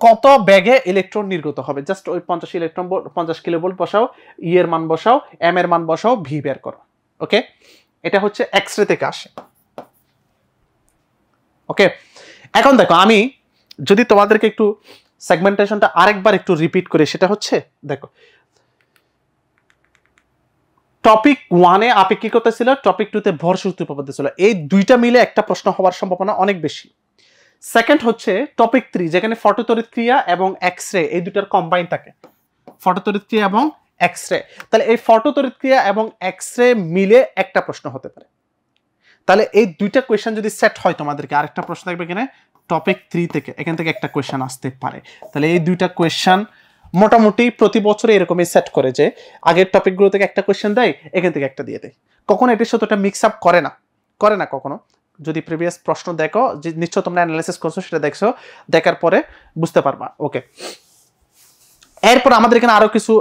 কত বেগে ইলেকট্রন নির্গত হবে, জাস্ট ওই 50 কিলোভোল্ট বসাও, ই এর মান বসাও, এম এর মান বসাও, ভি বের করো। ওকে, এটা হচ্ছে এক্সরে থেকে আসে। ওকে, এখন দেখো আমি যদি তোমাদেরকে একটু সেগমেন্টেশনটা আরেকবার একটু রিপিট করি, সেটা হচ্ছে দেখো টপিক 1-এ আপেক্ষিকতা ছিল, টপিক 2-তে ভর শক্তি উপপাদ্য ছিল। এই দুইটা মিলে একটা প্রশ্ন হওয়ার সম্ভাবনা অনেক বেশি। সেকেন্ড হচ্ছে টপিক 3, যেখানে ফটোতড়িৎ ক্রিয়া এবং এক্সরে এই দুটার কম্বাইন থাকে, ফটোতড়িৎ ক্রিয়া এবং এক্সরে। তাহলে এই ফটোতড়িৎ ক্রিয়া এবং এক্সরে মিলে একটা প্রশ্ন হতে পারে। তাহলে এই দুইটা কোয়েশ্চেন যদি সেট হয়, তোমাদেরকে আরেকটা প্রশ্ন থাকবে এখানে টপিক 3 থেকে, এখান থেকে একটা কোয়েশ্চেন আসতে পারে। তাহলে এই দুইটা কোয়েশ্চেন মোটামুটি প্রতি বছরে এরকমই সেট করে যে আগের টপিকগুলো থেকে একটা কোয়েশ্চেন দেয়, এখান থেকে একটা দিয়ে দেয়। কখনো এটির সাথে ওটা মিক্স আপ করে না কখনো। যদি প্রিভিয়াস প্রশ্ন দেখো, যে নিশ্চয় তোমরা অ্যানালাইসিস করছো, সেটা দেখছো, দেখার পরে বুঝতে পারবা। ওকে, এরপর আমাদের এখানে আরো কিছু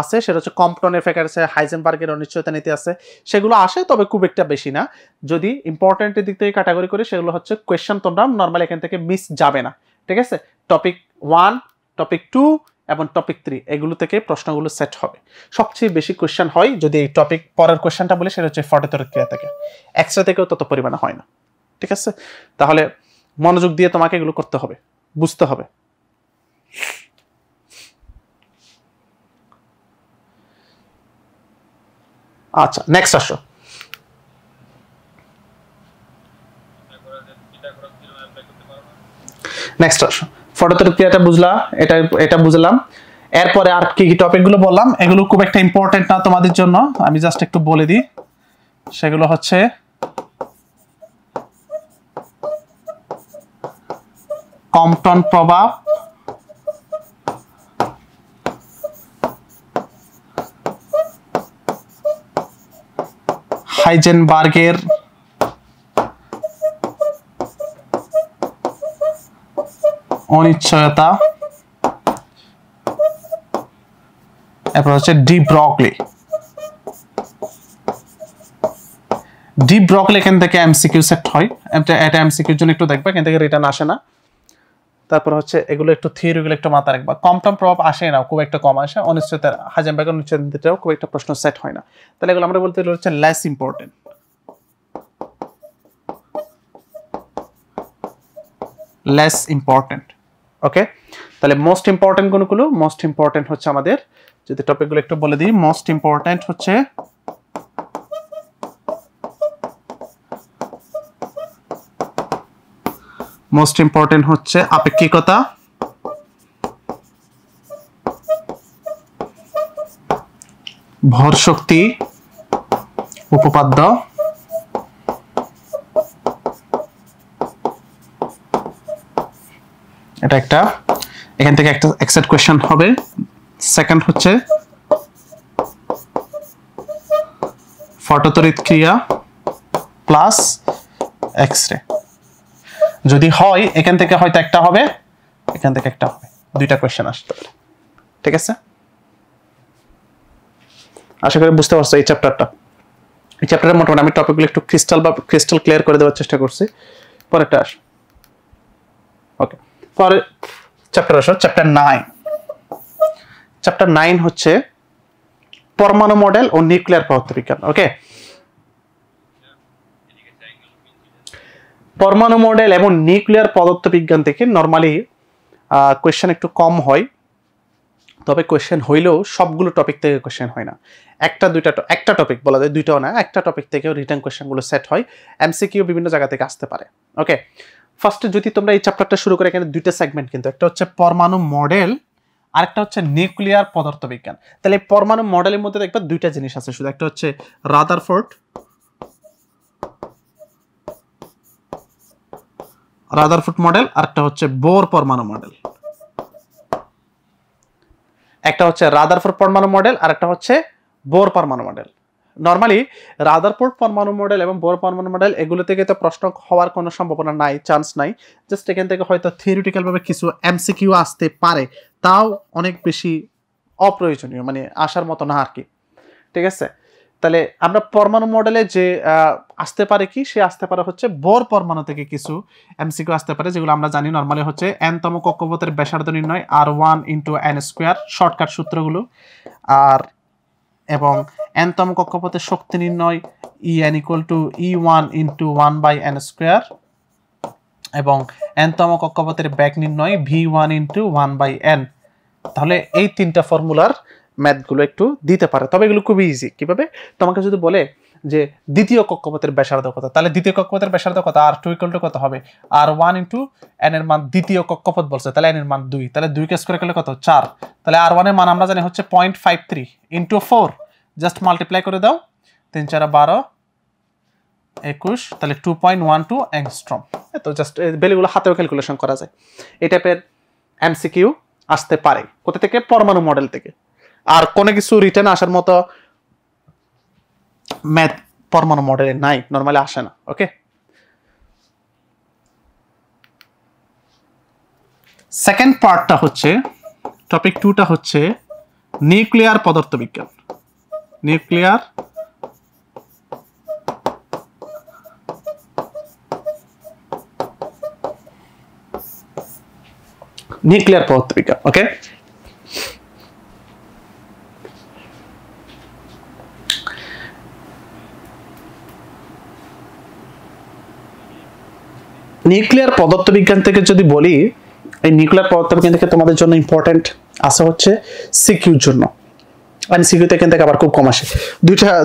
আছে, সেটা হচ্ছে কম্পটন এফেক্ট আছে, হাইজেনবার্গের অনিশ্চয়তা নীতি আছে, সেগুলো আসে তবে খুব একটা বেশি না। যদি ইম্পর্টেন্টের দিক থেকে ক্যাটাগরি করে, সেগুলো হচ্ছে কোয়েশ্চেন তোমরা নর্মালি এখান থেকে মিস যাবে না। ঠিক আছে, টপিক 1, টপিক 2 এবং টপিক 3 এগুলো থেকে প্রশ্নগুলো সেট হবে। সবচেয়ে বেশি কোয়েশ্চেন হয় যদি এই টপিক পরের কোয়েশ্চেনটা বলে, সেটা হচ্ছে ফটোতড়িৎ ক্রিয়া থেকে। এক্সট্রা থেকেও তত পরিমাণে হয় না। ঠিক আছে, তাহলে মনোযোগ দিয়ে তোমাকে এগুলো করতে হবে, বুঝতে হবে। আচ্ছা, নেক্সট আসো। নেক্সট আসো, ফটোতড়িৎ ক্রিয়াটা বুঝলা, এটা বুঝলাম। এরপরে আর কি কি টপিকগুলো বললাম, এগুলো খুব একটা ইম্পর্টেন্ট না তোমাদের জন্য, আমি জাস্ট একটু বলে দিই। সেগুলো হচ্ছে কম্পটন প্রভাব, হাইজেনবার্গের অনিশ্চয়তা, এরপর হচ্ছে ডি ব্রগলি। এখান থেকে এমসিকিউ সেট হয়, এটা এমসিকিউর জন্য একটু দেখবা, এখান থেকে রিটার্ন আসে না। তারপর হচ্ছে এগুলো একটু থিওরিগুলো একটু মাথা রাখবা। কম্পটন প্রভাব আসে না, খুব একটা কম আসে। অনিশ্চয়তা, হাইজেনবার্গের অনিশ্চয়তাটাও খুব একটা প্রশ্ন সেট হয় না। তাহলে এগুলো আমরা বলতে হচ্ছে লেস ইম্পর্টেন্ট। ওকে, তাহলে মোস্ট ইম্পর্টেন্ট কোনগুলো? মোস্ট ইম্পর্টেন্ট হচ্ছে আমাদের, যদি টপিকগুলো একটু বলে দিই, মোস্ট ইম্পর্টেন্ট হচ্ছে আপেক্ষিকতা, ভর শক্তি উপপাদ্য, এটা একটা, এখান থেকে একটা এক্সেট কোয়েশ্চেন হবে। সেকেন্ড হচ্ছে ফটোতড়িৎ ক্রিয়া প্লাস এক্সরে। যদি হয় এখান থেকে হয়তো একটা হবে, এখান থেকে একটা হবে, দুইটা কোয়েশ্চেন আসতে পারে। ঠিক আছে, আশা করি বুঝতে পারছো এই চ্যাপ্টারটা। এই চ্যাপ্টারের মোটামুটি আমি টপিকগুলো একটু ক্রিস্টাল ক্লিয়ার করে দেওয়ার চেষ্টা করছি। পরেরটা আসো। ওকে, পরে চ্যাপ্টার আসো, চ্যাপ্টার 9। চ্যাপ্টার 9 হচ্ছে পরমাণু মডেল ও নিউক্লিয়ার পদার্থবিজ্ঞান। ওকে, পরমাণু মডেল এবং নিউক্লিয়ার পদার্থবিজ্ঞান থেকে নরমালি কোয়েশ্চেন একটু কম হয়, তবে কোয়েশ্চেন হইলেও সবগুলো টপিক থেকে কোয়েশ্চেন হয় না। একটা টপিক বলা যায়, দুইটাও না, একটা টপিক থেকেও রিটার্ন কোয়েশ্চেনগুলো সেট হয়। এমসিকিউ বিভিন্ন জায়গা থেকে আসতে পারে। ওকে, ফার্স্টে যদি তোমরা এই চ্যাপ্টারটা শুরু করে, এখানে দুইটা সেগমেন্ট, কিন্তু একটা হচ্ছে পরমাণু মডেল, আরেকটা হচ্ছে নিউক্লিয়ার পদার্থবিজ্ঞান। তাহলে পরমাণু মডেলের মধ্যে দেখবা দুইটা জিনিস আছে শুধু, একটা হচ্ছে রাদারফোর্ড রাদারফোর্ড মডেল, আর একটা হচ্ছে বোর পরমাণু মডেল। একটা হচ্ছে রাদারফোর্ড পরমাণু মডেল আর একটা হচ্ছে বোর পরমাণু মডেল। নর্মালি রাদারফোর্ড পরমাণু মডেল এবং বোর পরমাণু মডেল এগুলো থেকে তো প্রশ্ন হওয়ার কোনো সম্ভাবনা নাই, চান্স নাই। জাস্ট এখান থেকে হয়তো থিওরিটিক্যাল ভাবে কিছু এমসিকিউ আসতে পারে, তাও অনেক বেশি অপ্রয়োজনীয়, মানে আসার মতো না আর কি। ঠিক আছে, তাহলে আমরা পরমাণু মডেলে যে আসতে পারে কি, সে আসতে পারে হচ্ছে বোর পরমাণু থেকে কিছু এমসিকিউ আসতে পারে, যেগুলো আমরা জানি নর্মালি হচ্ছে n-তম কক্ষপথের ব্যাসার্ধ নির্ণয় r1 × n², শর্টকাট সূত্রগুলো। আর এবং n-তম কক্ষপথের শক্তি নির্ণয় En = E1 × 1/n², এবং n-তম কক্ষপথের ব্যাক নির্ণয় V1 × 1/n। তাহলে এই তিনটা ফর্মুলার ম্যাথগুলো একটু দিতে পারে, তবে এগুলো খুবই ইজি। কিভাবে? তোমাকে যদি বলে যে দ্বিতীয় কক্ষপথের ব্যাসার্ধ কত, তাহলে দ্বিতীয় কক্ষপথের ব্যাসার্ধ কত, r2 = কত হবে, r1 × n এর মান, দ্বিতীয় কক্ষপথ বলছে তাহলে n এর মান 2, তাহলে 2 কে স্কয়ার করলে কত, 4। তাহলে r1 এর মান আমরা জানি হচ্ছে 0.53 × 4, জাস্ট মাল্টিপ্লাই করে দাও, 3 × 4 = 12, 21, তাহলে 2.12 অ্যাংস্ট্রম। তো জাস্ট ভ্যালুগুলো হাতেও ক্যালকুলেশন করা যায়। এই টাইপের এমসিকিউ আসতে পারে কোথা থেকে, পরমাণু মডেল থেকে। আর কোনো কিছু রিটার্ন আসার মতো ম্যাথ পরমাণু মডেলে নাই, নরমালি আসে না। ওকে, সেকেন্ড পার্টটা হচ্ছে, টপিক 2টা হচ্ছে নিউক্লিয়ার পদার্থবিজ্ঞান। নিউক্লিয়ার পদার্থবিজ্ঞান। ওকে, নিউক্লিয়ার পদার্থবিজ্ঞান থেকে যদি বলি, এই নিউক্লিয়ার পদার্থবিজ্ঞান থেকে তোমাদের জন্য ইম্পর্টেন্ট আসা হচ্ছে সিকিউর জন্য। এমসিকিউতে এখান থেকে আবার খুব কম আসে,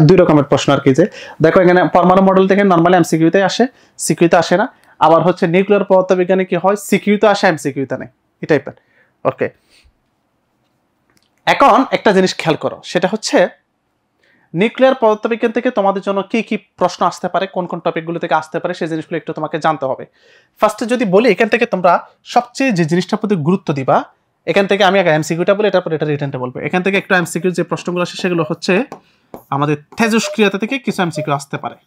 দুই রকমের প্রশ্ন আর কি। যে দেখো এখানে পরমাণু মডেল থেকে নর্মালি এমসিকিউতে আসে, সিকিউতে আসে না। আবার হচ্ছে নিউক্লিয়ার পদার্থবিজ্ঞানে কি হয়, সিকিউতে আসে, এমসিকিউতে নেই, এই টাইপের। ওকে, এখন একটা জিনিস খেয়াল করো, সেটা হচ্ছে নিউক্লিয়ার পদার্থবিজ্ঞান থেকে তোমাদের জন্য কি কি প্রশ্ন আসতে পারে, কোন কোন টপিকগুলো থেকে আসতে পারে, সেই জিনিসগুলো একটু তোমাকে জানতে হবে। ফার্স্টে যদি বলি, এখান থেকে তোমরা সবচেয়ে যে জিনিসটার প্রতি গুরুত্ব দিবা, এখান থেকে আমি আগে এমসিকিউটা বলি, তারপর এটা রিটার্নটা বলবো। এখান থেকে একটু এমসিকিউ যে প্রশ্নগুলো আসে সেগুলো হচ্ছে আমাদের তেজস্ক্রিয়তা থেকে কিছু এমসিকিউ আসতে পারে।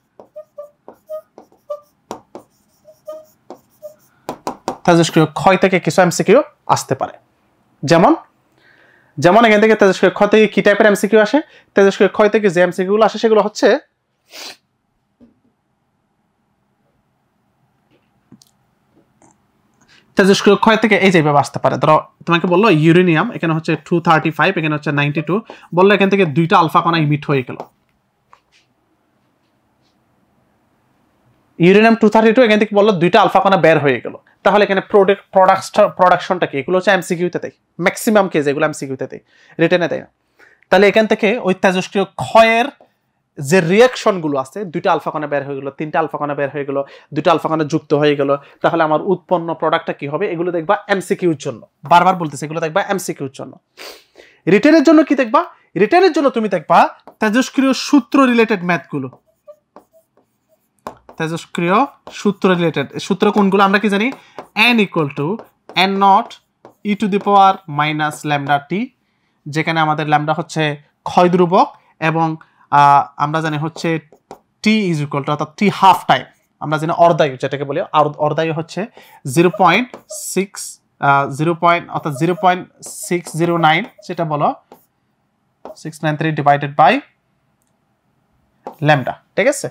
তেজস্ক্রিয় ক্ষয় থেকে কিছু এমসিকিউ আসতে পারে। যেমন এখান থেকে তেজস্ক্রিয় ক্ষয় থেকে কি টাইপের এমসিকিউ আসে, তেজস্ক্রিয় ক্ষয় থেকে যে এমসিকিউগুলো আসে সেগুলো হচ্ছে তেজস্ক্রিয় ক্ষয় থেকে এই যেভাবে আসতে পারে। ধরো তোমাকে বললো ইউরেনিয়াম, এখানে হচ্ছে 235, এখানে হচ্ছে 92, বললো এখান থেকে 2টা আলফা কণা ইমিট হয়ে গেল। ইউরেনিয়াম 232, এখান থেকে বললো 2টা আলফা কণা বের হয়ে গেল। তাহলে এখানে প্রোডাকশনটা কি, এগুলো হচ্ছে এমসিকিউতে দেয়, ম্যাক্সিমাম কেস এগুলো এমসিকিউতে দেয়, রিটেনে দেয় না। তাহলে এখান থেকে ওই তেজস্ক্রিয় ক্ষয়ের যে রিয়াকশন গুলো আছে, 2টা আলফা কণা বের হয়ে গেল, 3টা আলফা কণা বের হয়ে গেল, 2টা আলফা কণা যুক্ত হয়ে গেল, তাহলে আমার উৎপন্ন প্রোডাক্টটা কি হবে, এগুলো দেখবা এমসিকিউর জন্য। বারবার বলতেছে, এগুলো দেখবা এমসিকিউর জন্য। রিটেনের জন্য কি দেখবা, রিটেনের জন্য তুমি দেখবা তেজস্ক্রিয় সূত্র রিলেটেড ম্যাথগুলো। তেজস্ক্রিয় সূত্র রিলেটেড সূত্র কোনগুলো আমরা কি জানি, n = n0 e⁻⁻ λt, যেখানে আমাদের ল্যামডা হচ্ছে ক্ষয় ধ্রুবক, এবং আমরা জানি হচ্ছে t = অর্থাৎ t হাফ টাইম, আমরা জানি অর্ধায়ু যেটাকে বলি, অর্ধায়ু হচ্ছে 0.609, সেটা বলো 693 ডিভাইডেড বাই ল্যামডা। ঠিক আছে,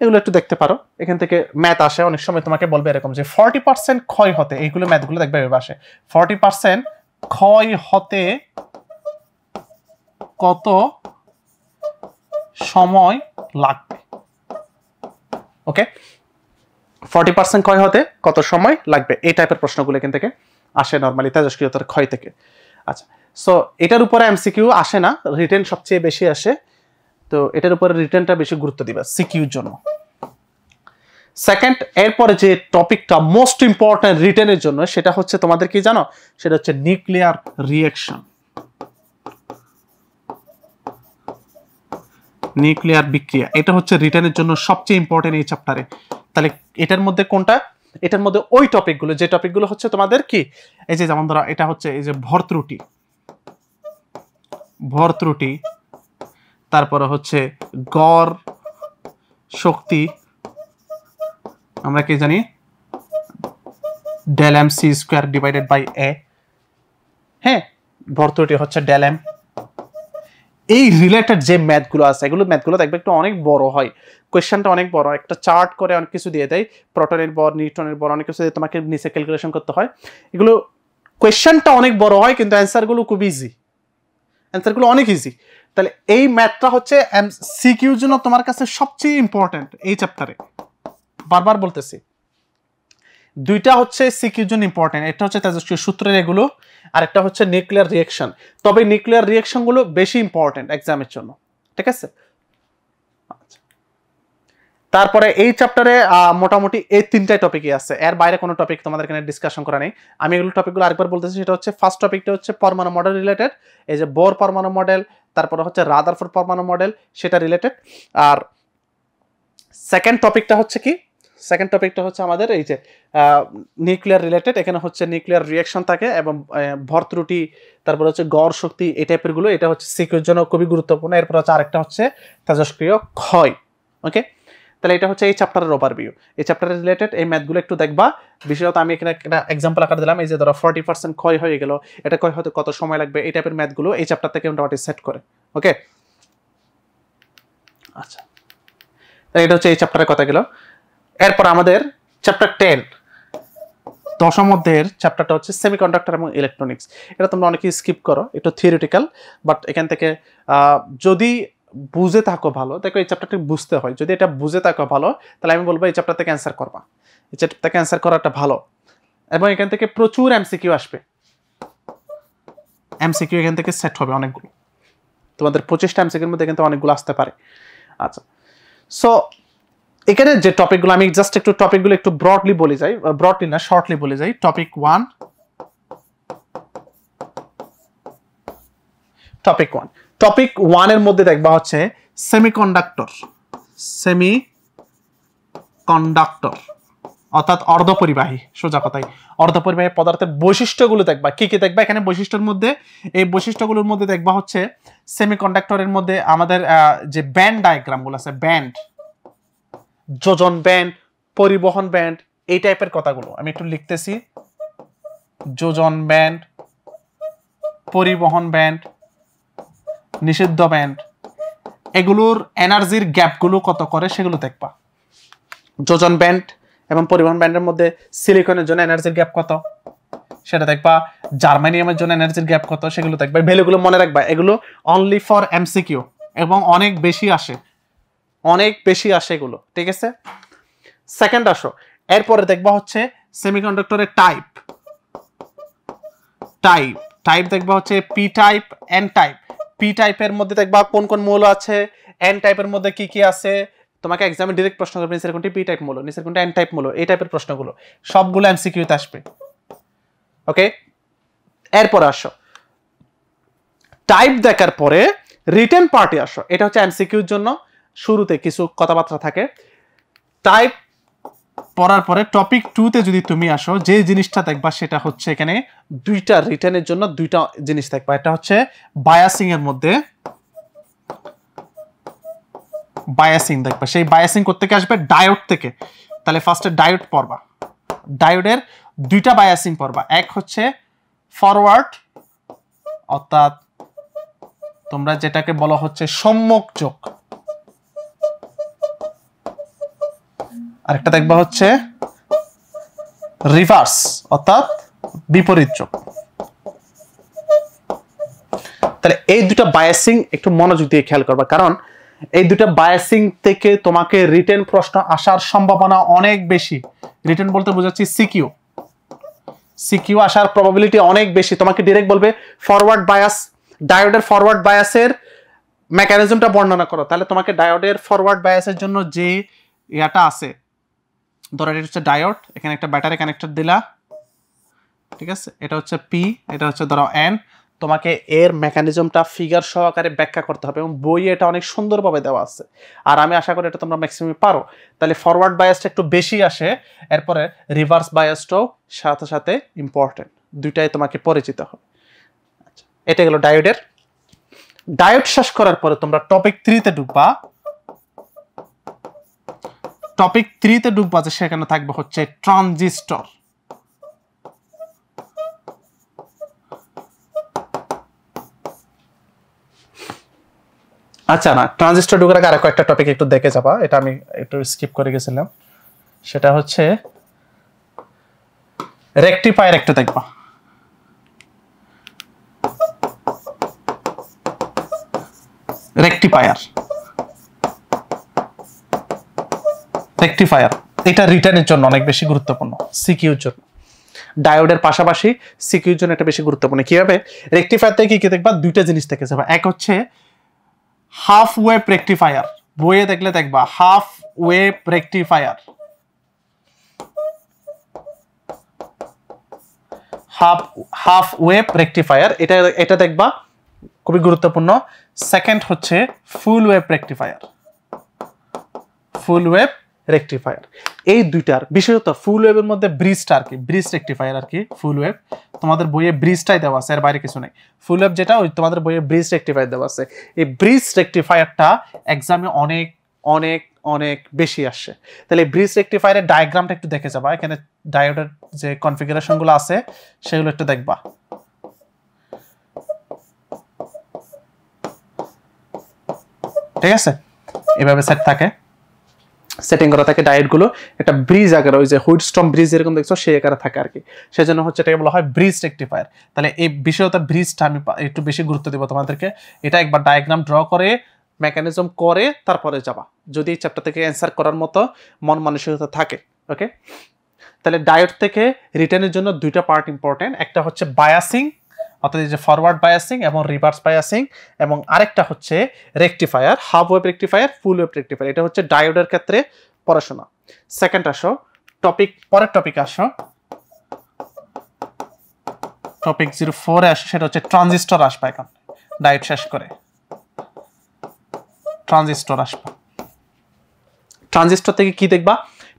এগুলো একটু দেখতে পারো। এখান থেকে ম্যাথ আসে, অনেক সময় তোমাকে বলবে এরকম যে 40% ক্ষয় হতে, এইগুলো ম্যাথগুলো দেখবে এভাবে আসে, 40% ক্ষয় হতে কত সময় লাগবে। ওকে, 40% ক্ষয় হতে কত সময় লাগবে, এই টাইপের প্রশ্নগুলো এখান থেকে আসে নর্মালি তেজস্ক্রিয়তার ক্ষয় থেকে। আচ্ছা, সো এটার উপরে এমসিকিউ আসে না, রিটেন সবচেয়ে বেশি আসে, তো এটার উপরে রিটেনটা বেশি গুরুত্ব দিবা সিকিউর জন্য। সেকেন্ড, এরপরে যে টপিকটা মোস্ট ইম্পর্টেন্ট রিটেনের জন্য, সেটা হচ্ছে তোমাদের কি জানো, সেটা হচ্ছে নিউক্লিয়ার রিঅ্যাকশন, নিউক্লিয়ার বিক্রিয়া। এটা হচ্ছে রিটেনের জন্য সবচেয়ে ইম্পর্টেন্ট এই চ্যাপ্টারে। তাহলে এটার মধ্যে কোনটা, এটার মধ্যে ওই টপিকগুলো, যে টপিকগুলো হচ্ছে তোমাদের কি, এই যে যেমন ধরো এটা হচ্ছে এই যে ভর ত্রুটি, তারপরে হচ্ছে গড় শক্তি, আমরা কি জানি del m c square divided by a, হ্যাঁ ভর ত্রুটি হচ্ছে ডেল এম। এই রিলেটেড যে ম্যাথগুলো আছে ম্যাথগুলো দেখবে একটু অনেক বড় হয়, কোয়েশ্চেনটা অনেক বড়, একটা চার্ট করে অনেক কিছু দিয়ে দেয়, প্রোটনের ভর নিউটনের ভর অনেক কিছু দিয়ে তোমাকে নিচে ক্যালকুলেশন করতে হয়। এগুলো কোয়েশ্চেনটা অনেক বড় হয় কিন্তু অ্যান্সারগুলো খুব ইজি, অ্যান্সারগুলো অনেক ইজি। তাহলে এই ম্যাথটা হচ্ছে সিকিউর জন্য তোমার কাছে সবচেয়ে ইম্পর্টেন্ট এই চ্যাপ্টারে, বারবার বলতেছি। দুইটা হচ্ছে সিকিউর জন্য ইম্পর্টেন্ট, একটা হচ্ছে তেজস্ক্রিয় সূত্রের এগুলো, আর একটা হচ্ছে নিউক্লিয়ার রিঅ্যাকশন। তবে নিউক্লিয়ার রিঅ্যাকশন গুলো বেশি ইম্পর্টেন্ট এক্সামের জন্য, ঠিক আছে। তারপরে এই চ্যাপ্টারে মোটামুটি এই তিনটাই টপিকই আছে, এর বাইরে কোনো টপিক তোমাদের এখানে ডিসকাশন করা নেই। আমি এগুলো টপিকগুলো আরেকবার বলতেছি। সেটা হচ্ছে ফার্স্ট টপিকটা হচ্ছে পরমাণু মডেল রিলেটেড, এই যে বোর পরমাণু মডেল, তারপরে হচ্ছে রাদারফোর্ড পরমাণু মডেল সেটা রিলেটেড। আর সেকেন্ড টপিকটা হচ্ছে কি, সেকেন্ড টপিকটা হচ্ছে আমাদের এই যে নিউক্লিয়ার রিলেটেড, এখানে হচ্ছে নিউক্লিয়ার রিঅ্যাকশন থাকে এবং ভর ত্রুটি, তারপর হচ্ছে গড় শক্তি, এই টাইপের গুলো, এটা হচ্ছে সিকিউর জন্য খুবই গুরুত্বপূর্ণ। এরপর হচ্ছে আরেকটা হচ্ছে তেজস্ক্রিয় ক্ষয়। ওকে, তাহলে এটা হচ্ছে এই চ্যাপ্টারের ওভারভিউ। এই চ্যাপ্টারের রিলেটেড এই ম্যাথগুলো একটু দেখবা। বিশেষত আমি এখানে একটা এক্সাম্পল আকার দিলাম, এই যে ধরো 40% ক্ষয় হয়ে গেল, এটা ক্ষয় হতে কত সময় লাগবে, এই টাইপের ম্যাথগুলো এই চ্যাপ্টার থেকে মোটামুটি সেট করে। ওকে, আচ্ছা, তাই এটা হচ্ছে এই চ্যাপ্টারের কথা গেল। এরপর আমাদের চ্যাপ্টার 10, দশম অধ্যায়ের চ্যাপ্টারটা হচ্ছে সেমিকন্ডাক্টর এবং ইলেকট্রনিক্স। এটা তোমরা অনেকেই স্কিপ করো, একটু থিওরিটিক্যাল, বাট এখান থেকে যদি বুঝে থাকো ভালো, দেখো এই চ্যাপ্টারটা বুঝতে হয়, যদি এটা বুঝে থাকো ভালো তাহলে আমি বলবো এই চ্যাপ্টার থেকে অ্যান্সার করবা, এই চ্যাপ্টার থেকে অ্যান্সার করাটা ভালো। এবং এখান থেকে প্রচুর এমসিকিউ আসবে, এমসিকিউ এখান থেকে সেট হবে অনেকগুলো, তোমাদের 25টা এমসিকিউর মধ্যে কিন্তু অনেকগুলো আসতে পারে। আচ্ছা, সো এখানে যে টপিকগুলো আমি জাস্ট একটু টপিকগুলো একটু ব্রডলি বলে যাই, ব্রডলি না শর্টলি বলে যাই। টপিক 1, টপিক 1 এর মধ্যে দেখবা হচ্ছে সেমিকন্ডাক্টর অর্থাৎ অর্ধপরিবাহী, সোজা কথাই অর্ধপরিবাহী পদার্থের বৈশিষ্ট্যগুলো দেখবা। কি কি দেখবা এখানে বৈশিষ্ট্যের মধ্যে? এই বৈশিষ্ট্যগুলোর মধ্যে দেখবা হচ্ছে সেমিকন্ডাক্টরের মধ্যে আমাদের যে ব্যান্ড ডায়াগ্রামগুলো আছে, ব্যান্ড, যোজন ব্যান্ড, পরিবহন ব্যান্ড, এই টাইপের কথাগুলো আমি একটু লিখতেছি। যোজন ব্যান্ড, পরিবহন ব্যান্ড, নিষিদ্ধ ব্যান্ড, এগুলোর এনার্জির গ্যাপগুলো কত করে সেগুলো দেখবা। যোজন ব্যান্ড এবং পরিবহন ব্যান্ডের মধ্যে সিলিকনের জন্য এনার্জির গ্যাপ কত সেটা দেখবা, জার্মানিয়ামের জন্য এনার্জির গ্যাপ কত সেগুলো দেখবা। ভ্যালুগুলো মনে রাখবা, এগুলো অনলি ফর এমসিকিউ এবং অনেক বেশি আসে এগুলো, ঠিক আছে। সেকেন্ড আসো, এরপরে দেখবা হচ্ছে সেমিকন্ডাক্টরের টাইপ দেখবা হচ্ছে P type, N type. P টাইপের মধ্যে দেখবা কোন কোন মৌল আছে, এন টাইপের মধ্যে কি কি আছে। তোমাকে এক্সামে ডাইরেক্ট প্রশ্ন করবে নিচের কোনটি পি টাইপ মৌল, নিচের কোনটি এন টাইপ মৌল, এই টাইপের প্রশ্নগুলো সবগুলো এমসিকিউতে আসবে। ওকে, এরপর আসো টাইপ দেখার পরে রিটেন পার্টে আসো। এটা হচ্ছে এমসিকিউর জন্য শুরুতে কিছু কথাবার্তা থাকে। টাইপ পড়ার পরে টপিক 2 তে যদি তুমি আসো, যে জিনিসটা দেখবা সেটা হচ্ছে এখানে দুইটা রিটেনের জন্য দুইটা জিনিস দেখবা। এটা হচ্ছে বায়াসিং এর মধ্যে বায়াসিং দেখবা, সেই বায়াসিং করতে আসবে ডায়োড থেকে। তাহলে ফার্স্টে ডায়োড পড়বা, ডায়োডের দুইটা বায়াসিং পড়বা। এক হচ্ছে ফরওয়ার্ড, অর্থাৎ তোমরা যেটাকে বলা হচ্ছে সম্মুখ যোগ, আরেকটা দেখবা হচ্ছে রিভার্স অর্থাৎ বিপরীত যোগ। তাহলে এই দুটো বায়াসিং একটু মনোযোগ দিয়ে খেয়াল করবা, কারণ এই দুটো বায়াসিং থেকে তোমাকে রিটেন প্রশ্ন আসার সম্ভাবনা অনেক বেশি। রিটেন বলতে বোঝাচ্ছি সিকিউ আসার প্রবাবিলিটি অনেক বেশি। তোমাকে ডাইরেক্ট বলবে ফরওয়ার্ড বায়াস, ডায়োডের ফরওয়ার্ড বায়াসের মেকানিজমটা বর্ণনা করো। তাহলে তোমাকে ডায়োডের ফরওয়ার্ড বায়াসের জন্য যে ইয়াটা আছে, ধরো এটা হচ্ছে ডায়োড, এখানে একটা ব্যাটারি কানেক্টর দিলা, ঠিক আছে, এটা হচ্ছে পি, এটা হচ্ছে ধরো এন, তোমাকে এর মেকানিজমটা ফিগার সহকারে ব্যাখ্যা করতে হবে এবং বইয়ে এটা অনেক সুন্দরভাবে দেওয়া আছে আর আমি আশা করি এটা তোমরা ম্যাক্সিমাম পারো। তাহলে ফরওয়ার্ড বায়াসটা একটু বেশি আসে, এরপরে রিভার্স বায়াসটাও সাথে সাথে ইম্পর্টেন্ট, দুইটাই তোমাকে পরিচিত হবে। আচ্ছা, এটা গেল ডায়োডের। ডায়োড শেষ করার পরে তোমরা টপিক 3-তে ঢুকবা। টপিক 3-তে ঢুকবা যে সেখানে থাকবে হচ্ছে ট্রানজিস্টর। আচ্ছা, না ট্রানজিস্টর ঢুকার আগে আরো কয়েকটা টপিক একটু দেখে যাবা, এটা আমি একটু স্কিপ করে গেছিলাম। সেটা হচ্ছে রেকটিফায়ার একটু দেখবা। রেকটিফায়ার এটা রিটার্নের জন্য অনেক বেশি গুরুত্বপূর্ণ, সিকিউর জন্য। ডায়োডের পাশাপাশি সিকিউর জন্য এটা বেশি গুরুত্বপূর্ণ। কিভাবে? রেকটিফায়ার থেকে কি দেখবা, দুইটা জিনিস থেকে যাবা। এক হচ্ছে হাফ ওয়েভ রেকটিফায়ার, বইয়ে দেখলে দেখবা half wave rectifier, half wave rectifier, এটা দেখবা খুবই গুরুত্বপূর্ণ। সেকেন্ড হচ্ছে ফুল ওয়েভ রেকটিফায়ার, ফুল ওয়েভ রেকটিফায়ার। এই দুইটার বিশেষত ফুল ওয়েভের মধ্যে ব্রিজটা আর কি, ব্রিজ রেকটিফায়ার আর কি। ফুল ওয়েভ তোমাদের বইয়ে ব্রিজটাই দেওয়া আছে, এর বাইরে কিছু নেই। ফুল ওয়েভ যেটা ওই তোমাদের বইয়ে ব্রিজ রেকটিফায়ার দেওয়া আছে। এই ব্রিজ রেকটিফায়ারটা এক্সামে অনেক অনেক অনেক বেশি আসে। তাহলে ব্রিজ রেকটিফায়ারের ডায়াগ্রামটা একটু দেখে যাবা, এখানে ডায়োডের যে কনফিগারেশনগুলো আছে সেগুলো একটু দেখবা। ঠিক আছে, এভাবে সেট থাকে, সেটিং করা থাকে ডায়োডগুলো। একটা ব্রিজ আকারে, ওই যে হুইটস্টর্ম ব্রিজ এরকম দেখছো সেই আকারে থাকে আর কি, সেজন্য হচ্ছে এটাকে বলা হয় ব্রিজ রেকটিফায়ার। তাহলে এই বিষয়টা ব্রিজটা আমি একটু বেশি গুরুত্ব দেবো তোমাদেরকে। এটা একবার ডায়াগ্রাম ড্র করে মেকানিজম করে তারপরে যাবা, যদি এই চ্যাপ্টার থেকে অ্যান্সার করার মতো মন মানসিকতা থাকে। ওকে, তাহলে ডায়োড থেকে রিটার্নের জন্য দুইটা পার্ট ইম্পর্টেন্ট, একটা হচ্ছে বায়াসিং অর্থাৎ এই যে ফরওয়ার্ড বায়াসিং এবং রিভার্স বায়াসিং, এবং আরেকটা হচ্ছে রেকটিফায়ার, হাফ ওয়েভ রেকটিফায়ার, ফুল ওয়েভ রেকটিফায়ার। এটা হচ্ছে ডায়োডের ক্ষেত্রে পড়াশোনা। সেকেন্ড আসো টপিক, পরের টপিক আসো টপিক 04 এ আসো, সেটা হচ্ছে ট্রানজিস্টর আসবে। এখন ডায়োড শেষ করে ট্রানজিস্টর আসবে। ট্রানজিস্টর থেকে কি দেখবা?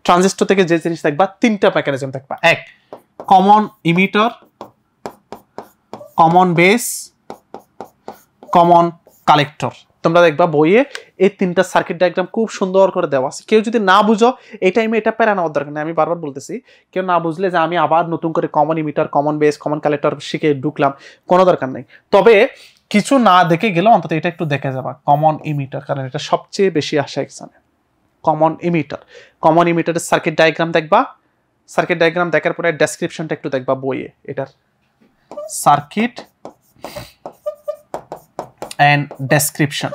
ট্রানজিস্টর থেকে যে জিনিস দেখবা, তিনটা মেকানিজম দেখবা। এক, common emitter, common base, common collector. তোমরা দেখবা বইয়ে এই তিনটা সার্কিট ডায়াগ্রাম খুব সুন্দর করে দেওয়া আছে। কেউ যদি না বুঝো এই টাইমে এটা প্যারা নেওয়ার দরকার নেই, আমি বারবার বলতেছি। কেউ না বুঝলে যে আমি আবার নতুন করে common emitter, common base, common collector শিখে ঢুকলাম, কোনো দরকার নেই। তবে কিছু না দেখে গেলেও অন্তত এটা একটু দেখে যাবা, কমন ইমিটার, কারণ এটা সবচেয়ে বেশি আসে এক্সামে। কমন ইমিটার, কমন ইমিটারের সার্কিট ডায়াগ্রাম দেখবা। সার্কিট ডায়াগ্রাম দেখার পরে ডেসক্রিপশনটা একটু দেখবা বইয়ে, এটার circuit and description.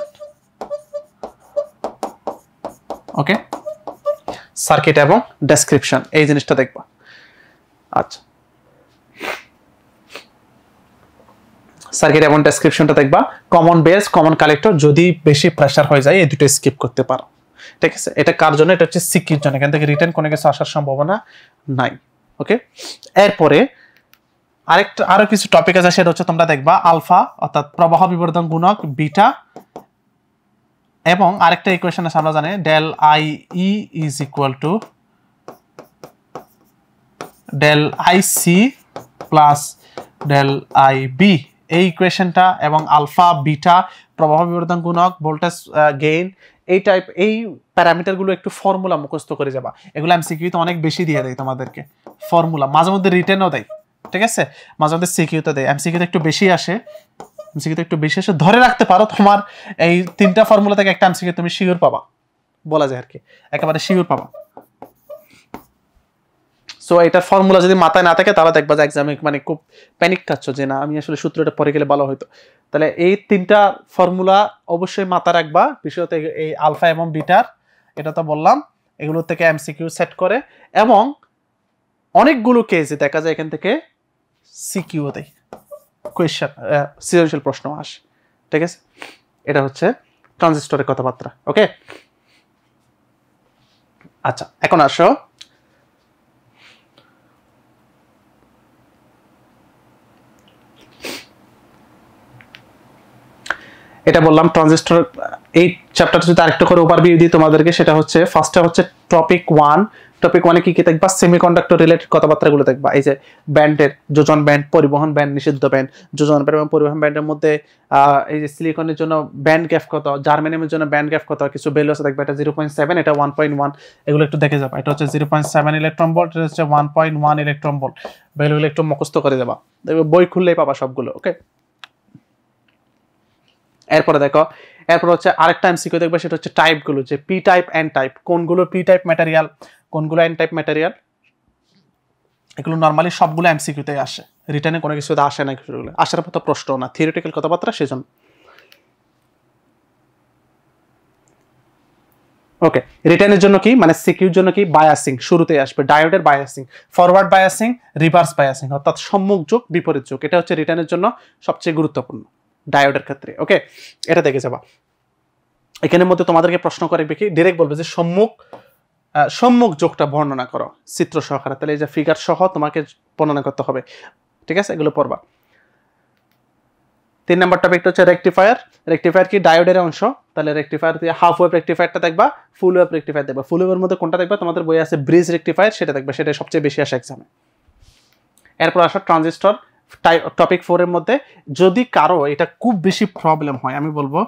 Okay, circuit এবং ডেসক্রিপশন, এই জিনিসটা দেখবা। আচ্ছা, সার্কিট এবং ডেসক্রিপশনটা দেখবা। কমন বেস, কমন কালেক্টর, যদি বেশি প্রেসার হয়ে যায় এই দুটো স্কিপ করতে পারো। ঠিক আছে, এটা কার জন্য? এটা হচ্ছে সিকির জন্য, এখান থেকে রিটার্ন কোনো কিছু আসার সম্ভাবনা নাই। ওকে, এরপরে আরো কিছু টপিক আছে, সেটা হচ্ছে তোমরা দেখবা আলফা অর্থাৎ প্রবাহ বিবর্ধন গুণক, বিটা, এবং আরেকটা ইকুয়েশন আছে আমরা জানি del I E is equal to del I C plus del I B. এই ইকুয়েশনটা এবং আলফা, বিটা, প্রবাহ বিবর্ধন গুণক, ভোল্টেজ গেইন, এই প্যারামিটারগুলো একটু ফর্মুলা মুখস্থ করে যাবা। এগুলো এমসিকিউতে অনেক বেশি দিয়ে দেয় তোমাদেরকে ফর্মুলা, মাঝে মধ্যে রিটেনও দেয়। ঠিক আছে, মাঝে মধ্যে সিকিউতে দেয়, এমসিকিউতে একটু বেশি আসে, এমসিকিউতে একটু বেশি আসে। ধরে রাখতে পারো তোমার এই তিনটা ফর্মুলা থেকে একটা এমসিকিউ তুমি শিওর পাবা, বলা যায় আর কি, একেবারে শিওর পাবা। সো এটার ফর্মুলা যদি মাথায় না থাকে তাহলে দেখবা যে এক্সামে মানে খুব প্যানিক খাচ্ছ যে না আমি আসলে সূত্রটা পরে গেলে ভালো হতো। তাহলে এই তিনটা ফর্মুলা অবশ্যই মাথায় রাখবা, বিশেষত এই আলফা এবং বিটার, এটা তো বললাম, এগুলো থেকে এমসিকিউ সেট করে, এবং অনেকগুলো কেসে দেখা যায় এখান থেকে সিকিউ দেয়, কোয়েশ্চেন সৃজনশীল প্রশ্ন আসে। ঠিক আছে, এটা হচ্ছে ট্রানজিস্টরের কথাবার্তা। ওকে, আচ্ছা এখন আসো এটা বললাম ট্রানজিস্টর। এই চ্যাপ্টারটা যদি আরেকটু করে ওভারভিউ দিই তোমাদেরকে, সেটা হচ্ছে ফার্স্টে হচ্ছে টপিক 1। টপিক 1-এ কি কি দেখবা? সেমিকন্ডাক্টর রিলেটেড কথাবার্তাগুলো দেখবা। এই যে ব্যান্ডের যোজন ব্যান্ড, পরিবহন ব্যান্ড, নিষিদ্ধ ব্যান্ড, যোজন ব্যান্ড এবং পরিবহন ব্যান্ডের মধ্যে এই যে সিলিকনের জন্য ব্যান্ড গ্যাপ কত, জার্মেনিয়ামের জন্য ব্যান্ড গ্যাপ কত, কিছু ভ্যালু আছে দেখবা। এটা 0.7, এটা 1.1, এগুলো একটু দেখে যাবা। এটা হচ্ছে 0.7 ইলেকট্রন ভোল্ট, এটা হচ্ছে 1.1 ইলেকট্রন ভোল্ট। ভ্যালুগুলো একটু মুখস্থ করে দেবা, দেখবে বই খুললেই পাবা সবগুলো। ওকে, এরপরে দেখো, এরপর হচ্ছে আরেকটা এমসিকিউ দেখবে, সেটা হচ্ছে টাইপগুলো, যে পি টাইপ এন টাইপ, কোনগুলো পি টাইপ ম্যাটেরিয়াল, কোনগুলো এন টাইপ ম্যাটেরিয়াল। এগুলো নর্মালি সবগুলো এমসিকিউতে আসে, রিটার্নে কোনো কিছুতে আসে না, কিছুগুলো আসার মতো প্রশ্ন না, থিওরিটিক্যাল কথাবার্তা সেজন্য। ওকে, রিটার্নের জন্য কি মানে সিকিউর জন্য কি বায়াসিং শুরুতেই আসবে, ডায়োডের biasing, forward biasing, reverse biasing, অর্থাৎ সম্মুখ যোগ বিপরীত যোগ। এটা হচ্ছে রিটার্নের জন্য সবচেয়ে গুরুত্বপূর্ণ ডায়োডের ক্ষেত্রে। ওকে, এটা দেখে যাবা। এখানের মধ্যে তোমাদেরকে প্রশ্ন করবে কি, ডিরেক্ট বলবে যে সম্মুখ যোগটা বর্ণনা করো চিত্র সহকারে, তাহলে এই যে ফিগার সহ তোমাকে বর্ণনা করতে হবে। ঠিক আছে, এগুলো পড়বা। 3 নম্বর টপিকটা হচ্ছে রেকটিফায়ার। রেকটিফায়ার কি ডায়োডের অংশ, তাহলে রেকটিফায়ার দিয়ে হাফ ওয়েভ রেকটিফায়ারটা দেখবা, ফুল ওয়েভ রেকটিফায়ার দেখবা। ফুল ওয়েভের মধ্যে কোনটা দেখবা? তোমাদের বই আছে ব্রিজ রেকটিফায়ার, সেটা দেখবা, সেটা সবচেয়ে বেশি আসে এক্সামে। এরপর আসো ট্রানজিস্টর। টপিক 4 এর মধ্যে যদি কারো এটা খুব বেশি প্রবলেম হয়, আমি বলবো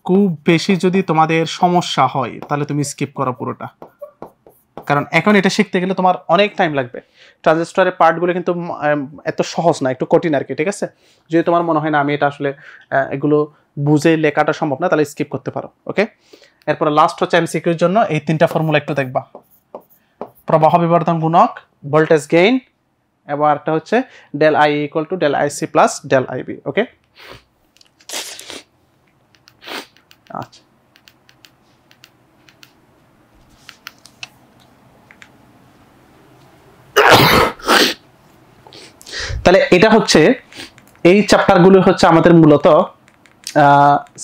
খুব বেশি যদি তোমাদের সমস্যা হয়, তাহলে তুমি স্কিপ করো পুরোটা, কারণ এখন এটা শিখতে গেলে তোমার অনেক টাইম লাগবে। ট্রানজিস্টরের পার্টগুলো কিন্তু এত সহজ না, একটু কঠিন আর কি। ঠিক আছে, যদি তোমার মনে হয় না আমি এটা আসলে এগুলো বুঝে লেখাটা সম্ভব না, তাহলে স্কিপ করতে পারো। ওকে, এরপরে লাস্ট হচ্ছে এমসিকিউর জন্য এই 3টা ফর্মুলা একটু দেখবা। প্রবাহ বিবর্ধন গুণক, ভোল্টেজ গেইন, এবং একটা হচ্ছে del I equal to del IC plus del IB. Okay, আচ্ছা, তাহলে এটা হচ্ছে এই চ্যাপ্টারগুলো হচ্ছে আমাদের মূলত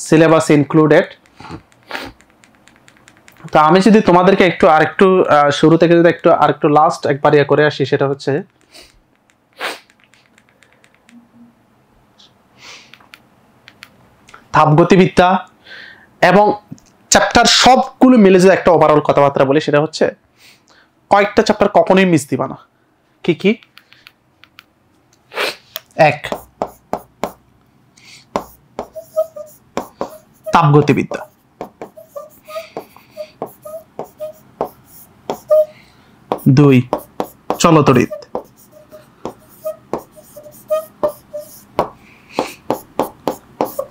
সিলেবাস ইনক্লুডেড। তো আমি যদি তোমাদেরকে একটু আরেকটু শুরু থেকে যদি একটু আরেকটু লাস্ট একবার ইয়ে করে আসি, সেটা হচ্ছে তাপগতিবিদ্যা এবং চ্যাপ্টার সবগুলো মিলে যদি একটা ওভারঅল কথাবার্তা বলি, সেটা হচ্ছে কয়েকটা চ্যাপ্টার কখনোই মিস দিবা না। কি কি? 1 তাপগতিবিদ্যা, 2 চলতড়িৎ,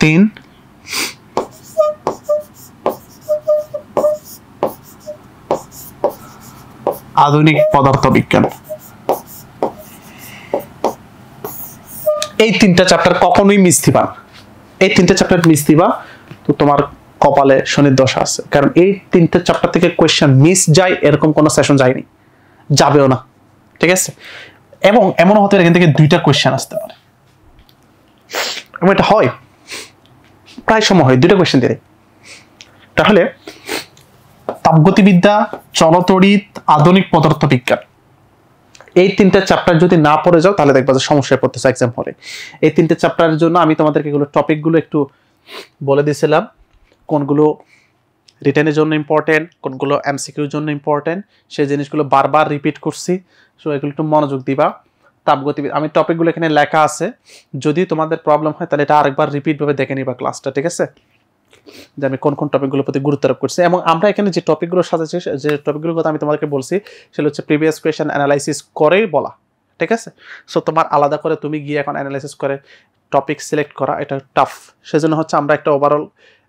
3 আধুনিক পদার্থবিজ্ঞান। এই 3টা চ্যাপ্টার কখনোই মিস দিবা না। এই 3টা চ্যাপ্টার মিস দিবা তো তোমার কপালে শনির দশা আছে, কারণ এই 3টা চ্যাপ্টার থেকে কোয়েশ্চেন মিস যায় এরকম কোনো সেশন যায়নি, যাবেও না। ঠিক আছে, এবং এমনও হতে এখান থেকে 2টা কোয়েশ্চেন আসতে পারে, এবং এটা হয় প্রায় সময় হয় 2টা কোয়েশ্চেন দিয়ে। তাহলে তাপগতিবিদ্যা, চলতড়িৎ, আধুনিক পদার্থবিজ্ঞান, এই 3টা চ্যাপ্টার যদি না পড়ে যাও, তাহলে দেখবা যে সমস্যায় পড়তেছে এক্সাম হলে। এই 3টে চ্যাপ্টারের জন্য আমি তোমাদেরকে এগুলো টপিকগুলো একটু বলে দিয়েছিলাম, কোনগুলো রিটেনের জন্য ইম্পর্টেন্ট, কোনগুলো এমসিকিউর জন্য ইম্পর্টেন্ট, সেই জিনিসগুলো বারবার রিপিট করছি। সো এগুলো একটু মনোযোগ দিবা। তাপগতিবিদ্যা আমি টপিকগুলো এখানে লেখা আছে, যদি তোমাদের প্রবলেম হয় তাহলে এটা আরেকবার রিপিট ভাবে দেখে নিবা ক্লাসটা। ঠিক আছে, যে আমি কোন কোন টপিকগুলোর প্রতি গুরুত্ব আরোপ করছি, এবং আমরা এখানে যে টপিকগুলো সাজাচ্ছি, যে টপিকগুলোর কথা আমি তোমাদেরকে বলছি, সেটা হচ্ছে প্রিভিয়াস কোয়েশ্চেন অ্যানালাইসিস করেই বলা। ঠিক আছে, সো তোমার আলাদা করে তুমি গিয়ে এখন অ্যানালাইসিস করে টপিক সিলেক্ট করা এটা টাফ। সেজন্য হচ্ছে আমরা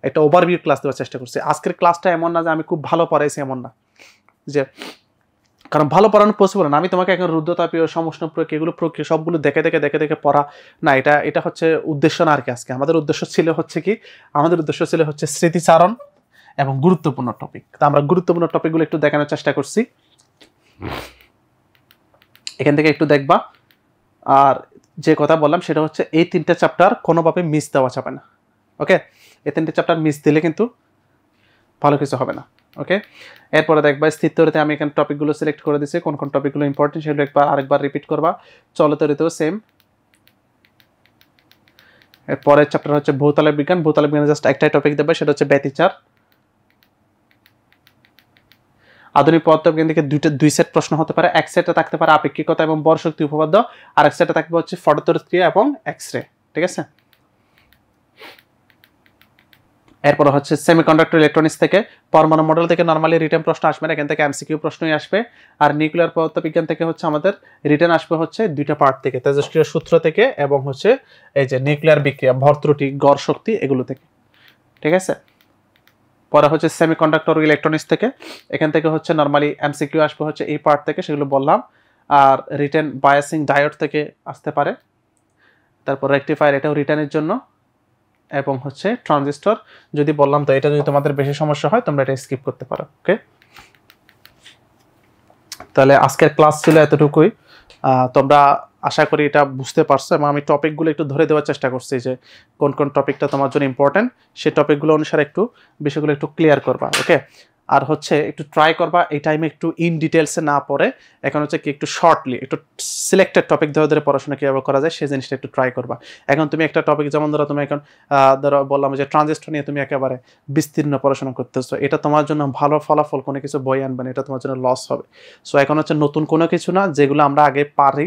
একটা ওভারভিউ ক্লাস দেওয়ার চেষ্টা করছি। আজকের ক্লাসটা এমন না যে আমি খুব ভালো পড়াইছি, এমন না, যে কারণ ভালো পড়ানো পসিবল না। আমি তোমাকে এখন রুদ্রতাপীয়, সমষ্ণ প্রক্রিয়া, এগুলো প্রক্রিয়া সবগুলো দেখে দেখে পড়া না, এটা হচ্ছে উদ্দেশ্য না আর কি। আজকে আমাদের উদ্দেশ্য ছিল হচ্ছে স্মৃতিচারণ এবং গুরুত্বপূর্ণ টপিক। তা আমরা গুরুত্বপূর্ণ টপিকগুলো একটু দেখানোর চেষ্টা করছি, এখান থেকে একটু দেখবা। আর যে কথা বললাম সেটা হচ্ছে এই 3টে চ্যাপ্টার কোনোভাবে মিস দেওয়া যাবে না। ওকে, এই 3টে চ্যাপ্টার মিস দিলে কিন্তু ভালো কিছু হবে না। ওকে, এরপরে দেখবা স্থিরতরিতে আমি এখানে টপিকগুলো সিলেক্ট করে দিয়েছি, কোন কোন টপিকগুলো ইম্পর্টেন্ট সেগুলো আরেকবার রিপিট করবা। চলতরিতেও সেম, এর পরের চ্যাপ্টার হচ্ছে ভৌতালয় বিজ্ঞান। ভৌতালয় বিজ্ঞানে জাস্ট একটাই টপিক দেবে, সেটা হচ্ছে ব্যতিচার। আধুনিক পদার্থবিজ্ঞান থেকে দুই সেট প্রশ্ন হতে পারে। এক সেটে থাকতে পারে আপেক্ষিকতা এবং বড় শক্তি উপপাদ্য, আর এক সেটে থাকবে হচ্ছে ফটোতরস্ক্রিয়া এবং এক্স-রে। ঠিক আছে, এরপর হচ্ছে সেমিকন্ডাক্টর ইলেকট্রনিক্স থেকে পরমাণু মডেল থেকে নরমালি রিটেন প্রশ্ন আসবে না, এখান থেকে এমসিকিউ প্রশ্নই আসবে। আর নিউক্লিয়ার পদার্থবিজ্ঞান থেকে হচ্ছে আমাদের রিটেন আসবে হচ্ছে দুইটা পার্ট থেকে, তেজস্ক্রিয় সূত্র থেকে এবং হচ্ছে এই যে নিউক্লিয়ার বিক্রিয়া, ভর ত্রুটি, গড় শক্তি, এগুলো থেকে। ঠিক আছে, পরে হচ্ছে সেমিকন্ডাক্টর ইলেকট্রনিক্স থেকে, এখান থেকে হচ্ছে নরমালি এমসিকিউ আসবে হচ্ছে এই পার্ট থেকে, সেগুলো বললাম। আর রিটেন বায়াসিং ডায়োড থেকে আসতে পারে। তারপর রেকটিফায়ার, এটাও রিটেনের জন্য। এবং হচ্ছে ট্রানজিস্টর যদি বললাম, তো এটা যদি তোমাদের বেশি সমস্যা হয় তোমরা এটা স্কিপ করতে পারো। ওকে, তাহলে আজকের ক্লাস ছিল এতটুকুই। তোমরা আশা করি এটা বুঝতে পারছো, এবং আমি টপিকগুলো একটু ধরে দেওয়ার চেষ্টা করছি যে কোন কোন টপিকটা তোমার জন্য ইম্পর্টেন্ট, সেই টপিকগুলো অনুসারে একটু বিষয়গুলো একটু ক্লিয়ার করবা। ওকে, আর হচ্ছে একটু ট্রাই করবা এই টাইমে একটু ইন ডিটেলসে না পড়ে, এখন হচ্ছে কি একটু শর্টলি একটু সিলেক্টেড টপিক ধরে ধরে পড়াশোনা কীভাবে করা যায় সেই জিনিসটা একটু ট্রাই করবা। এখন তুমি একটা টপিক, যেমন ধরো তুমি এখন ধরো বললাম যে ট্রানজিস্টর নিয়ে তুমি একেবারে বিস্তীর্ণ পড়াশোনা করতেছো, এটা তোমার জন্য ভালো ফলাফল কোনো কিছু বই আনবে না, এটা তোমার জন্য লস হবে। সো এখন হচ্ছে নতুন কোনো কিছু না, যেগুলো আমরা আগে পারি,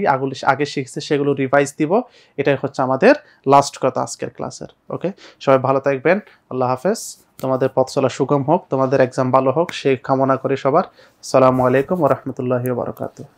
আগে শিখছি সেগুলো রিভাইজ দিব, এটাই হচ্ছে আমাদের লাস্ট কথা আজকের ক্লাসের। ওকে, সবাই ভালো থাকবেন, আল্লাহ হাফেজ, তোমাদের পথ চলা সুগম হোক, তোমাদের এক্সাম ভালো হোক সেই কামনা করি সবার। আসসালামু আলাইকুম ওয়া রাহমাতুল্লাহি ওয়া বারাকাতুহু।